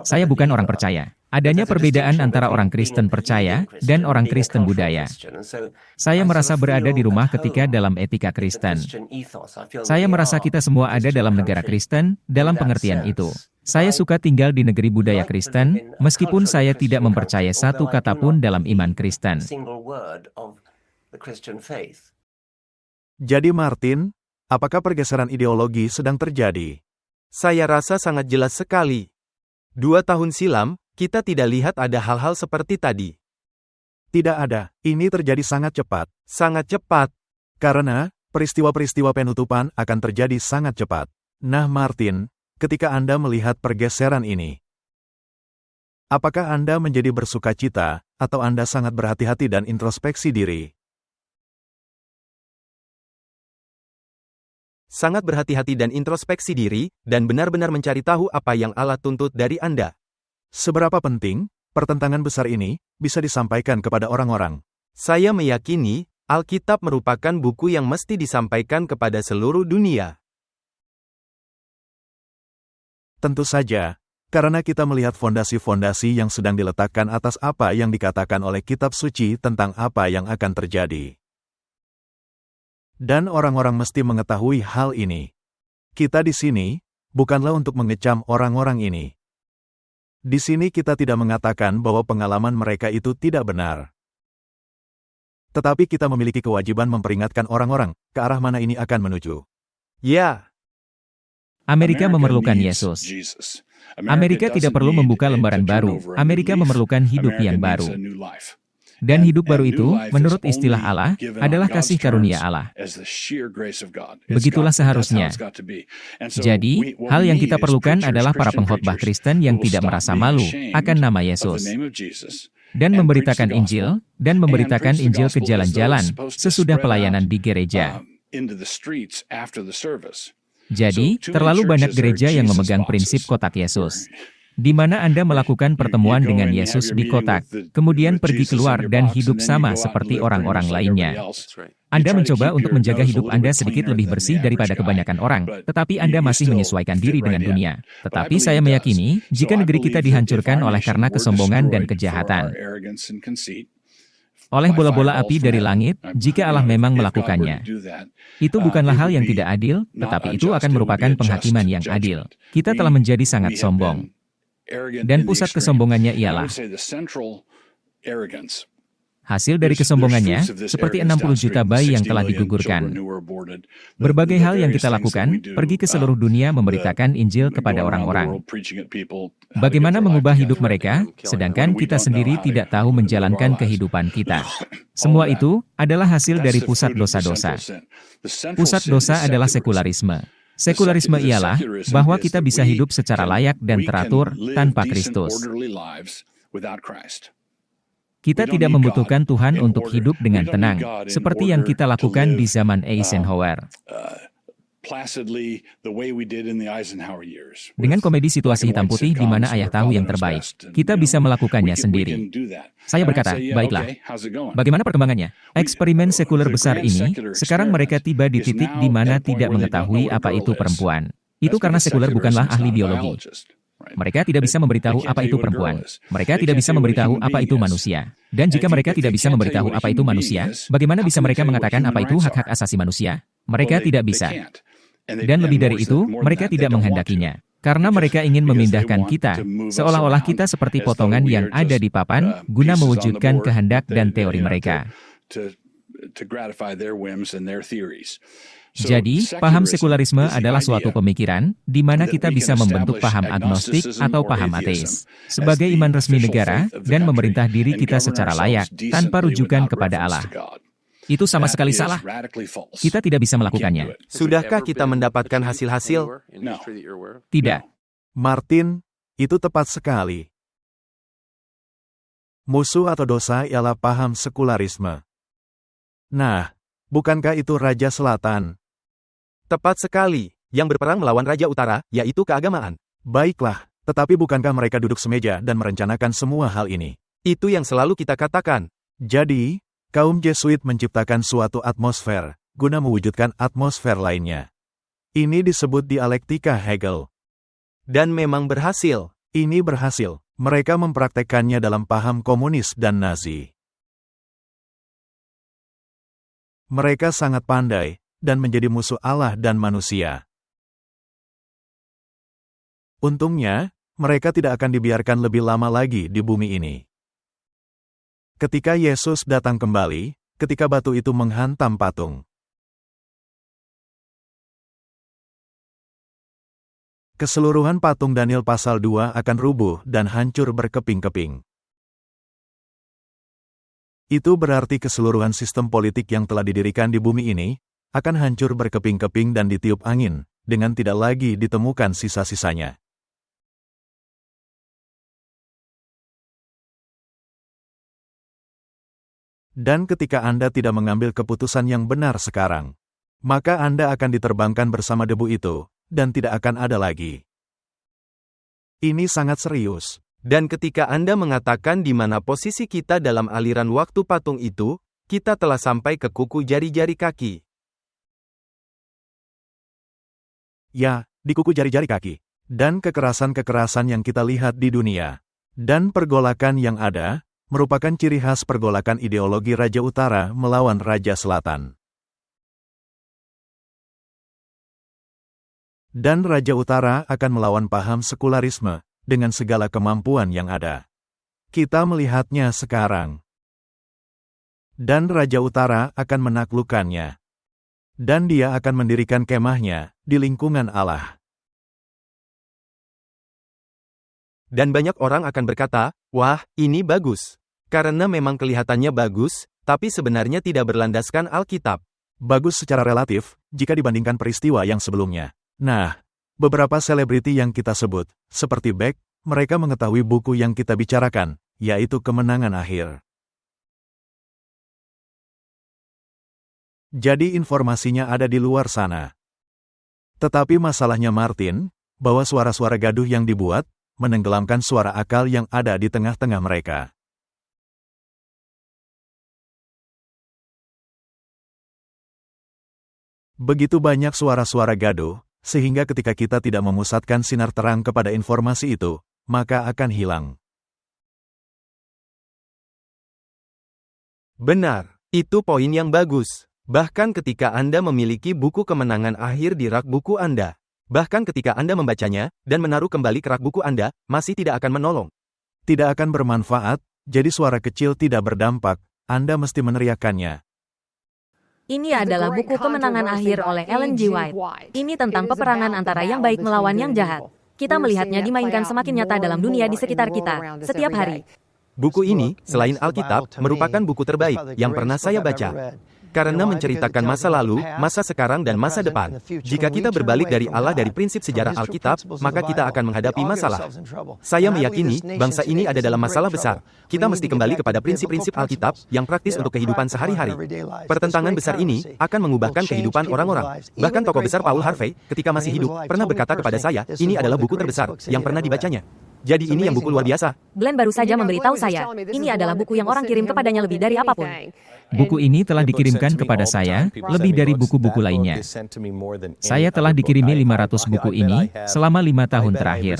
Saya bukan orang percaya. Adanya perbedaan antara orang Kristen percaya dan orang Kristen budaya. Saya merasa berada di rumah ketika dalam etika Kristen. Saya merasa kita semua ada dalam negara Kristen, dalam pengertian itu. Saya suka tinggal di negeri budaya Kristen, meskipun saya tidak mempercayai satu kata pun dalam iman Kristen. Jadi Martin, apakah pergeseran ideologi sedang terjadi? Saya rasa sangat jelas sekali. 2 tahun silam, kita tidak lihat ada hal-hal seperti tadi. Tidak ada, ini terjadi sangat cepat. Sangat cepat. Karena, peristiwa-peristiwa penutupan akan terjadi sangat cepat. Nah Martin, ketika Anda melihat pergeseran ini, apakah Anda menjadi bersukacita, atau Anda sangat berhati-hati dan introspeksi diri? Sangat berhati-hati dan introspeksi diri, dan benar-benar mencari tahu apa yang Allah tuntut dari Anda. Seberapa penting, pertentangan besar ini, bisa disampaikan kepada orang-orang? Saya meyakini, Alkitab merupakan buku yang mesti disampaikan kepada seluruh dunia. Tentu saja, karena kita melihat fondasi-fondasi yang sedang diletakkan atas apa yang dikatakan oleh kitab suci tentang apa yang akan terjadi. Dan orang-orang mesti mengetahui hal ini. Kita di sini, bukanlah untuk mengecam orang-orang ini. Di sini kita tidak mengatakan bahwa pengalaman mereka itu tidak benar. Tetapi kita memiliki kewajiban memperingatkan orang-orang, ke arah mana ini akan menuju. Ya. Amerika memerlukan Yesus. Amerika tidak perlu membuka lembaran baru. Amerika memerlukan hidup yang baru. Dan hidup baru itu, menurut istilah Allah, adalah kasih karunia Allah. Begitulah seharusnya. Jadi, hal yang kita perlukan adalah para pengkhotbah Kristen yang tidak merasa malu akan nama Yesus. Dan memberitakan Injil, ke jalan-jalan, sesudah pelayanan di gereja. Jadi, terlalu banyak gereja yang memegang prinsip kotak Yesus. Di mana Anda melakukan pertemuan dengan Yesus di kotak, kemudian pergi keluar dan hidup sama seperti orang-orang lainnya. Anda mencoba untuk menjaga hidup Anda sedikit lebih bersih daripada kebanyakan orang, tetapi Anda masih menyesuaikan diri dengan dunia. Tetapi saya meyakini, jika negeri kita dihancurkan oleh karena kesombongan dan kejahatan, oleh bola-bola api dari langit, jika Allah memang melakukannya, itu bukanlah hal yang tidak adil, tetapi itu akan merupakan penghakiman yang adil. Kita telah menjadi sangat sombong. Dan pusat kesombongannya ialah hasil dari kesombongannya, seperti 60 juta bayi yang telah digugurkan. Berbagai hal yang kita lakukan, pergi ke seluruh dunia memberitakan Injil kepada orang-orang. Bagaimana mengubah hidup mereka, sedangkan kita sendiri tidak tahu menjalankan kehidupan kita. Semua itu adalah hasil dari pusat dosa-dosa. Pusat dosa adalah sekularisme. Sekularisme ialah bahwa kita bisa hidup secara layak dan teratur tanpa Kristus. Kita tidak membutuhkan Tuhan untuk hidup dengan tenang, seperti yang kita lakukan di zaman Eisenhower. Dengan komedi situasi hitam putih di mana ayah tahu yang terbaik, kita bisa melakukannya sendiri. Saya berkata, baiklah, bagaimana perkembangannya? Eksperimen sekuler besar ini, sekarang mereka tiba di titik di mana tidak mengetahui apa itu perempuan. Itu karena sekuler bukanlah ahli biologi. Mereka tidak bisa memberitahu apa itu perempuan. Mereka tidak bisa memberitahu apa itu manusia. Dan jika mereka tidak bisa memberitahu apa itu manusia, bagaimana bisa mereka mengatakan apa itu hak-hak asasi manusia? Mereka tidak bisa. Dan lebih dari itu, mereka tidak menghendakinya. Karena mereka ingin memindahkan kita, seolah-olah kita seperti potongan yang ada di papan, guna mewujudkan kehendak dan teori mereka. Jadi, paham sekularisme adalah suatu pemikiran, di mana kita bisa membentuk paham agnostik atau paham ateis, sebagai iman resmi negara, dan memerintah diri kita secara layak, tanpa rujukan kepada Allah. Itu sama sekali salah. Kita tidak bisa melakukannya. Sudahkah kita mendapatkan hasil-hasil? Tidak. Martin, itu tepat sekali. Musuh atau dosa ialah paham sekularisme. Nah, bukankah itu Raja Selatan? Tepat sekali. Yang berperang melawan Raja Utara, yaitu keagamaan. Baiklah, tetapi bukankah mereka duduk semeja dan merencanakan semua hal ini? Itu yang selalu kita katakan. Jadi, kaum Jesuit menciptakan suatu atmosfer, guna mewujudkan atmosfer lainnya. Ini disebut dialektika Hegel. Dan memang berhasil. Ini berhasil. Mereka mempraktekkannya dalam paham komunis dan Nazi. Mereka sangat pandai, dan menjadi musuh Allah dan manusia. Untungnya, mereka tidak akan dibiarkan lebih lama lagi di bumi ini. Ketika Yesus datang kembali, ketika batu itu menghantam patung, keseluruhan patung Daniel pasal 2 akan rubuh dan hancur berkeping-keping. Itu berarti keseluruhan sistem politik yang telah didirikan di bumi ini akan hancur berkeping-keping dan ditiup angin, dengan tidak lagi ditemukan sisa-sisanya. Dan ketika Anda tidak mengambil keputusan yang benar sekarang, maka Anda akan diterbangkan bersama debu itu, dan tidak akan ada lagi. Ini sangat serius. Dan ketika Anda mengatakan di mana posisi kita dalam aliran waktu patung itu, kita telah sampai ke kuku jari-jari kaki. Ya, di kuku jari-jari kaki. Dan kekerasan-kekerasan yang kita lihat di dunia, dan pergolakan yang ada, merupakan ciri khas pergolakan ideologi Raja Utara melawan Raja Selatan. Dan Raja Utara akan melawan paham sekularisme, dengan segala kemampuan yang ada. Kita melihatnya sekarang. Dan Raja Utara akan menaklukkannya. Dan dia akan mendirikan kemahnya di lingkungan Allah. Dan banyak orang akan berkata, wah, ini bagus. Karena memang kelihatannya bagus, tapi sebenarnya tidak berlandaskan Alkitab. Bagus secara relatif, jika dibandingkan peristiwa yang sebelumnya. Nah, beberapa selebriti yang kita sebut, seperti Beck, mereka mengetahui buku yang kita bicarakan, yaitu Kemenangan Akhir. Jadi informasinya ada di luar sana. Tetapi masalahnya Martin, bahwa suara-suara gaduh yang dibuat, menenggelamkan suara akal yang ada di tengah-tengah mereka. Begitu banyak suara-suara gaduh, sehingga ketika kita tidak memusatkan sinar terang kepada informasi itu, maka akan hilang. Benar, itu poin yang bagus. Bahkan ketika Anda memiliki buku Kemenangan Akhir di rak buku Anda, bahkan ketika Anda membacanya, dan menaruh kembali ke rak buku Anda, masih tidak akan menolong. Tidak akan bermanfaat, jadi suara kecil tidak berdampak, Anda mesti meneriakkannya. Ini adalah buku Kemenangan Akhir oleh Ellen G. White. Ini tentang peperangan antara yang baik melawan yang jahat. Kita melihatnya dimainkan semakin nyata dalam dunia di sekitar kita, setiap hari. Buku ini, selain Alkitab, merupakan buku terbaik yang pernah saya baca. Karena menceritakan masa lalu, masa sekarang dan masa depan. Jika kita berbalik dari Allah dari prinsip sejarah Alkitab, maka kita akan menghadapi masalah. Saya meyakini, bangsa ini ada dalam masalah besar. Kita mesti kembali kepada prinsip-prinsip Alkitab yang praktis untuk kehidupan sehari-hari. Pertentangan besar ini akan mengubahkan kehidupan orang-orang. Bahkan tokoh besar Paul Harvey, ketika masih hidup, pernah berkata kepada saya, ini adalah buku terbesar yang pernah dibacanya. Jadi ini yang buku luar biasa. Glenn baru saja memberitahu saya, ini adalah buku yang orang kirim kepadanya lebih dari apapun. Buku ini telah dikirimkan kepada saya lebih dari buku-buku lainnya. Saya telah dikirimi 500 buku ini selama 5 tahun terakhir.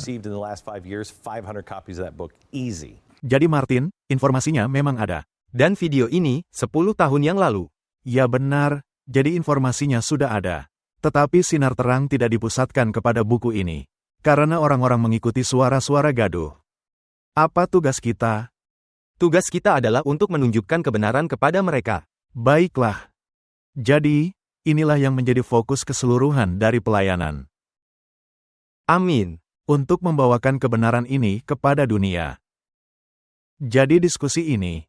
Jadi Martin, informasinya memang ada. Dan video ini, 10 tahun yang lalu. Ya benar, jadi informasinya sudah ada. Tetapi sinar terang tidak dipusatkan kepada buku ini. Karena orang-orang mengikuti suara-suara gaduh. Apa tugas kita? Tugas kita adalah untuk menunjukkan kebenaran kepada mereka. Baiklah. Jadi, inilah yang menjadi fokus keseluruhan dari pelayanan. Amin. Untuk membawakan kebenaran ini kepada dunia. Jadi diskusi ini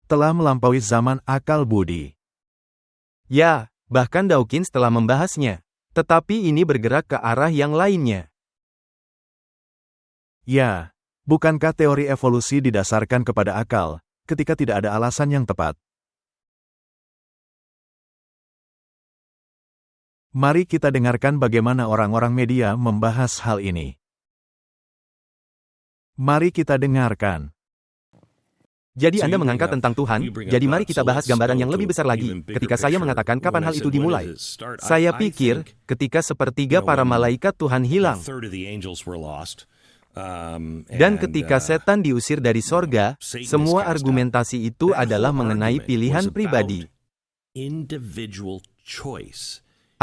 telah melampaui zaman akal budi. Ya, bahkan Dawkins telah membahasnya. Tetapi ini bergerak ke arah yang lainnya. Ya, bukankah teori evolusi didasarkan kepada akal, ketika tidak ada alasan yang tepat? Mari kita dengarkan bagaimana orang-orang media membahas hal ini. Mari kita dengarkan. Jadi Anda mengangkat tentang Tuhan, jadi mari kita bahas gambaran yang lebih besar lagi, ketika saya mengatakan kapan hal itu dimulai. Saya pikir, ketika sepertiga para malaikat Tuhan hilang. Dan ketika setan diusir dari sorga, semua argumentasi itu adalah mengenai pilihan pribadi.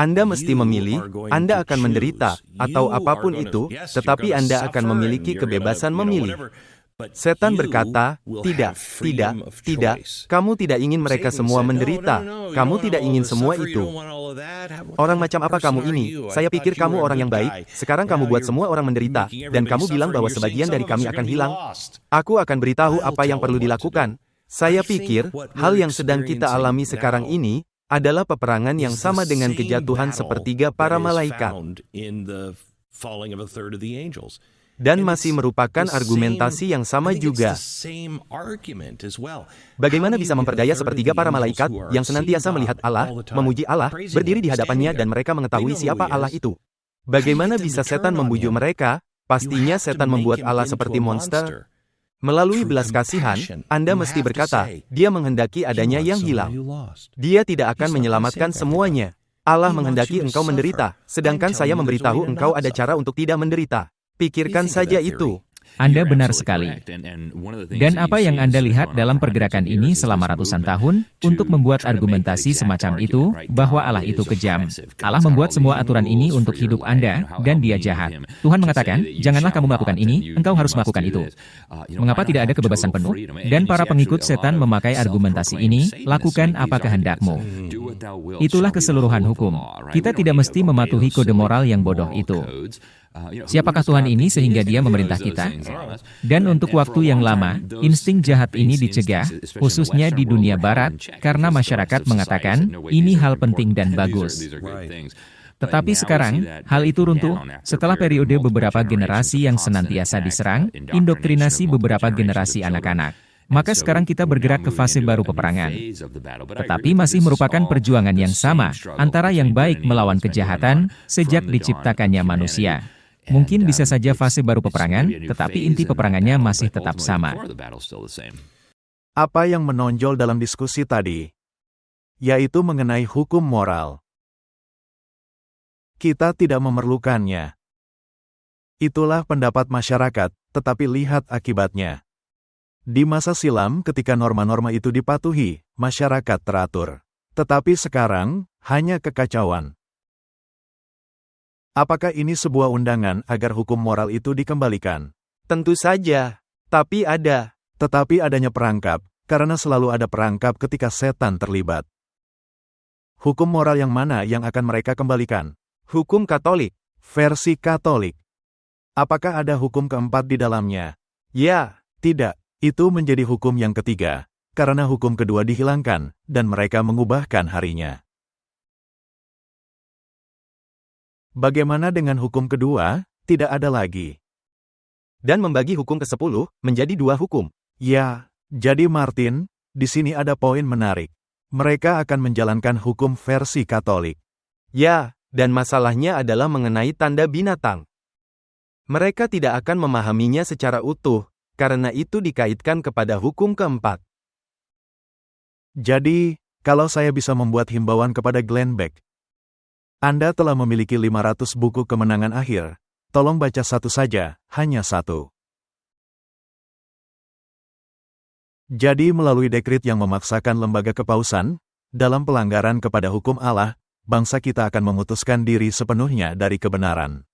Anda mesti memilih, Anda akan menderita, atau apapun itu, tetapi Anda akan memiliki kebebasan memilih. Setan berkata, tidak, kamu tidak ingin mereka semua menderita, kamu tidak ingin semua itu. Orang macam apa kamu ini? Saya pikir kamu orang yang baik, sekarang kamu buat semua orang menderita, dan kamu bilang bahwa sebagian dari kami akan hilang. Aku akan beritahu apa yang perlu dilakukan. Saya pikir, hal yang sedang kita alami sekarang ini, adalah peperangan yang sama dengan kejatuhan sepertiga para malaikat. Dan masih merupakan argumentasi yang sama juga. Bagaimana bisa memperdaya sepertiga para malaikat yang senantiasa melihat Allah, memuji Allah, berdiri di hadapannya dan mereka mengetahui siapa Allah itu? Bagaimana bisa setan membujuk mereka? Pastinya setan membuat Allah seperti monster. Melalui belas kasihan, Anda mesti berkata, dia menghendaki adanya yang hilang. Dia tidak akan menyelamatkan semuanya. Allah menghendaki engkau menderita, sedangkan saya memberitahu engkau ada cara untuk tidak menderita. Pikirkan saja itu. Anda benar sekali. Dan apa yang Anda lihat dalam pergerakan ini selama ratusan tahun, untuk membuat argumentasi semacam itu, bahwa Allah itu kejam. Allah membuat semua aturan ini untuk hidup Anda, dan Dia jahat. Tuhan mengatakan, janganlah kamu melakukan ini, engkau harus melakukan itu. Mengapa tidak ada kebebasan penuh? Dan para pengikut setan memakai argumentasi ini, lakukan apa kehendakmu. Itulah keseluruhan hukum. Kita tidak mesti mematuhi kode moral yang bodoh itu. Siapakah Tuhan ini sehingga Dia memerintah kita? Dan untuk waktu yang lama, insting jahat ini dicegah, khususnya di dunia barat, karena masyarakat mengatakan, ini hal penting dan bagus. Tetapi sekarang, hal itu runtuh, setelah periode beberapa generasi yang senantiasa diserang, indoktrinasi beberapa generasi anak-anak. Maka sekarang kita bergerak ke fase baru peperangan. Tetapi masih merupakan perjuangan yang sama, antara yang baik melawan kejahatan, sejak diciptakannya manusia. Mungkin bisa saja fase baru peperangan, tetapi inti peperangannya masih tetap sama. Apa yang menonjol dalam diskusi tadi? Yaitu mengenai hukum moral. Kita tidak memerlukannya. Itulah pendapat masyarakat, tetapi lihat akibatnya. Di masa silam ketika norma-norma itu dipatuhi, masyarakat teratur. Tetapi sekarang, hanya kekacauan. Apakah ini sebuah undangan agar hukum moral itu dikembalikan? Tentu saja, tapi ada. Tetapi adanya perangkap, karena selalu ada perangkap ketika setan terlibat. Hukum moral yang mana yang akan mereka kembalikan? Hukum Katolik. Versi Katolik. Apakah ada hukum keempat di dalamnya? Ya. Tidak, itu menjadi hukum yang ketiga. karena hukum kedua dihilangkan, dan mereka mengubahkan harinya. Bagaimana dengan hukum kedua? Tidak ada lagi. Dan membagi hukum ke-10 menjadi 2 hukum. Ya, jadi Martin, di sini ada poin menarik. Mereka akan menjalankan hukum versi Katolik. Ya, dan masalahnya adalah mengenai tanda binatang. Mereka tidak akan memahaminya secara utuh, karena itu dikaitkan kepada hukum keempat. Jadi, kalau saya bisa membuat himbauan kepada Glenn Beck, Anda telah memiliki 500 buku kemenangan akhir. Tolong baca satu saja, hanya satu. Jadi melalui dekrit yang memaksakan lembaga kepausan, dalam pelanggaran kepada hukum Allah, bangsa kita akan memutuskan diri sepenuhnya dari kebenaran.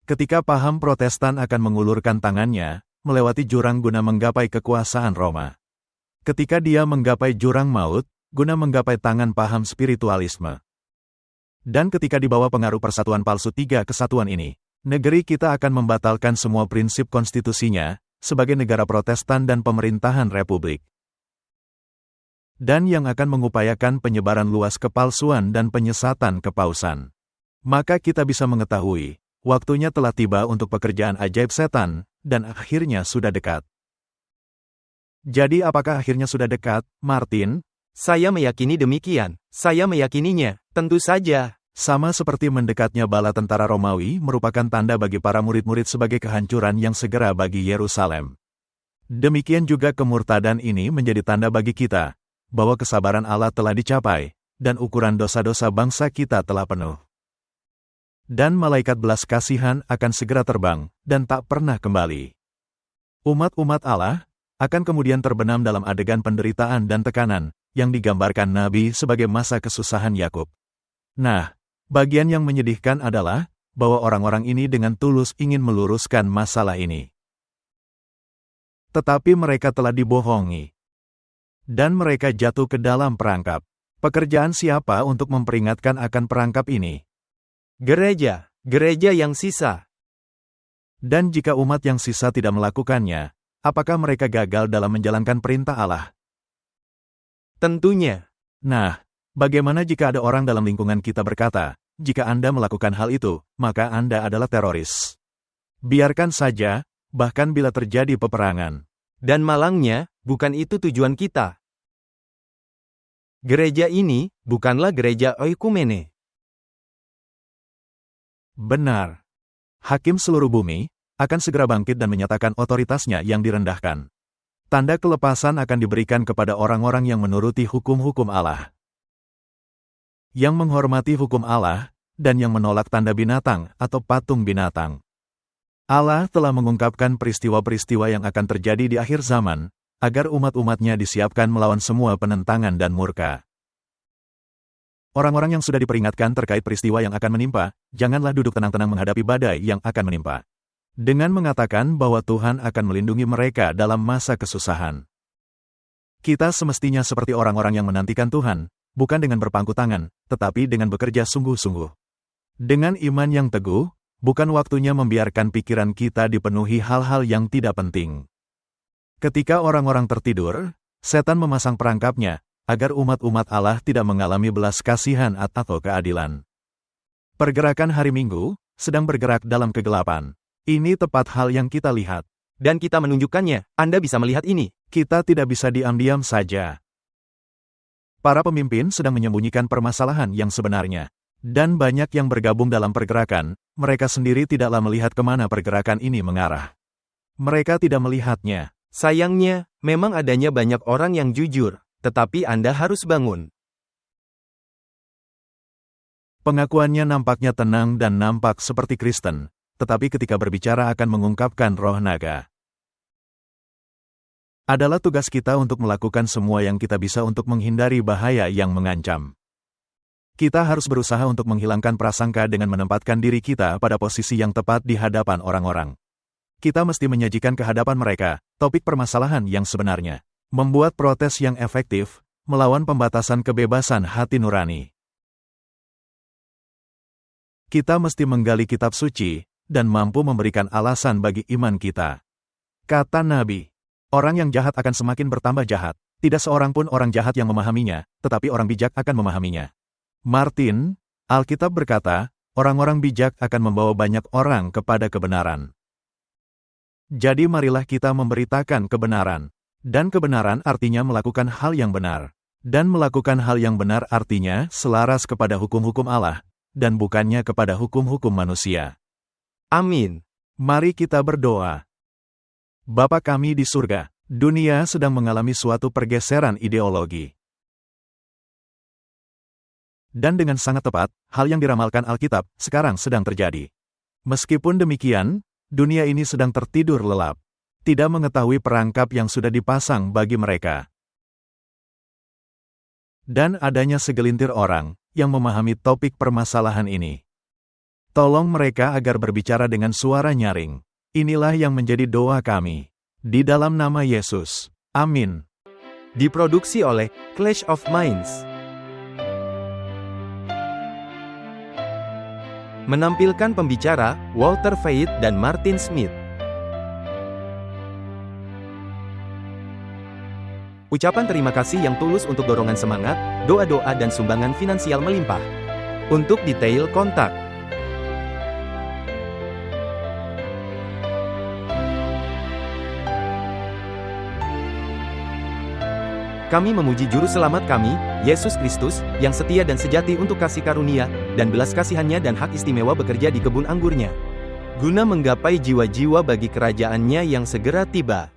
Ketika paham Protestan akan mengulurkan tangannya, melewati jurang guna menggapai kekuasaan Roma. Ketika dia menggapai jurang maut, guna menggapai tangan paham spiritualisme. Dan ketika di bawah pengaruh persatuan palsu 3 kesatuan ini, negeri kita akan membatalkan semua prinsip konstitusinya, sebagai negara Protestan dan pemerintahan republik. Dan yang akan mengupayakan penyebaran luas kepalsuan dan penyesatan kepausan. Maka kita bisa mengetahui, waktunya telah tiba untuk pekerjaan ajaib setan, dan akhirnya sudah dekat. Jadi apakah akhirnya sudah dekat, Martin? Saya meyakini demikian. Saya meyakininya, tentu saja. Sama seperti mendekatnya bala tentara Romawi merupakan tanda bagi para murid-murid sebagai kehancuran yang segera bagi Yerusalem. Demikian juga kemurtadan ini menjadi tanda bagi kita, bahwa kesabaran Allah telah dicapai, dan ukuran dosa-dosa bangsa kita telah penuh. Dan malaikat belas kasihan akan segera terbang, dan tak pernah kembali. Umat-umat Allah akan kemudian terbenam dalam adegan penderitaan dan tekanan, yang digambarkan Nabi sebagai masa kesusahan Yakub. Nah, bagian yang menyedihkan adalah, bahwa orang-orang ini dengan tulus ingin meluruskan masalah ini. Tetapi mereka telah dibohongi. Dan mereka jatuh ke dalam perangkap. Pekerjaan siapa untuk memperingatkan akan perangkap ini? Gereja yang sisa. Dan jika umat yang sisa tidak melakukannya, apakah mereka gagal dalam menjalankan perintah Allah? Tentunya. Nah, bagaimana jika ada orang dalam lingkungan kita berkata, jika Anda melakukan hal itu, maka Anda adalah teroris. Biarkan saja, bahkan bila terjadi peperangan. Dan malangnya, bukan itu tujuan kita. Gereja ini bukanlah gereja oikumene. Benar. Hakim seluruh bumi akan segera bangkit dan menyatakan otoritasnya yang direndahkan. Tanda kelepasan akan diberikan kepada orang-orang yang menuruti hukum-hukum Allah. Yang menghormati hukum Allah, dan yang menolak tanda binatang atau patung binatang. Allah telah mengungkapkan peristiwa-peristiwa yang akan terjadi di akhir zaman, agar umat-umatnya disiapkan melawan semua penentangan dan murka. Orang-orang yang sudah diperingatkan terkait peristiwa yang akan menimpa, janganlah duduk tenang-tenang menghadapi badai yang akan menimpa. Dengan mengatakan bahwa Tuhan akan melindungi mereka dalam masa kesusahan. Kita semestinya seperti orang-orang yang menantikan Tuhan, bukan dengan berpangku tangan, tetapi dengan bekerja sungguh-sungguh. Dengan iman yang teguh, bukan waktunya membiarkan pikiran kita dipenuhi hal-hal yang tidak penting. Ketika orang-orang tertidur, setan memasang perangkapnya, agar umat-umat Allah tidak mengalami belas kasihan atau keadilan. Pergerakan hari Minggu sedang bergerak dalam kegelapan. Ini tepat hal yang kita lihat. Dan kita menunjukkannya, Anda bisa melihat ini. Kita tidak bisa diam-diam saja. Para pemimpin sedang menyembunyikan permasalahan yang sebenarnya. Dan banyak yang bergabung dalam pergerakan, mereka sendiri tidaklah melihat kemana pergerakan ini mengarah. Mereka tidak melihatnya. Sayangnya, memang adanya banyak orang yang jujur, tetapi Anda harus bangun. Pengakuannya nampaknya tenang dan nampak seperti Kristen. Tetapi ketika berbicara akan mengungkapkan roh naga. Adalah tugas kita untuk melakukan semua yang kita bisa untuk menghindari bahaya yang mengancam. Kita harus berusaha untuk menghilangkan prasangka dengan menempatkan diri kita pada posisi yang tepat di hadapan orang-orang. Kita mesti menyajikan ke hadapan mereka topik permasalahan yang sebenarnya. Membuat protes yang efektif, melawan pembatasan kebebasan hati nurani. Kita mesti menggali kitab suci, dan mampu memberikan alasan bagi iman kita. Kata Nabi, Orang yang jahat akan semakin bertambah jahat. Tidak seorang pun orang jahat yang memahaminya, tetapi orang bijak akan memahaminya. Martin, Alkitab berkata, orang-orang bijak akan membawa banyak orang kepada kebenaran. Jadi marilah kita memberitakan kebenaran. Dan kebenaran artinya melakukan hal yang benar. Dan melakukan hal yang benar artinya selaras kepada hukum-hukum Allah, dan bukannya kepada hukum-hukum manusia. Amin. Mari kita berdoa. Bapa kami di surga, dunia sedang mengalami suatu pergeseran ideologi. Dan dengan sangat tepat, hal yang diramalkan Alkitab sekarang sedang terjadi. Meskipun demikian, dunia ini sedang tertidur lelap, tidak mengetahui perangkap yang sudah dipasang bagi mereka. Dan adanya segelintir orang yang memahami topik permasalahan ini. Tolong mereka agar berbicara dengan suara nyaring. Inilah yang menjadi doa kami. Di dalam nama Yesus. Amin. Diproduksi oleh Clash of Minds. Menampilkan pembicara, Walter Veit dan Martin Smith. Ucapan terima kasih yang tulus untuk dorongan semangat, doa-doa dan sumbangan finansial melimpah. Untuk detail kontak. Kami memuji Juru Selamat kami, Yesus Kristus, yang setia dan sejati untuk kasih karunia, dan belas kasihannya dan hak istimewa bekerja di kebun anggurnya. Guna menggapai jiwa-jiwa bagi kerajaannya yang segera tiba.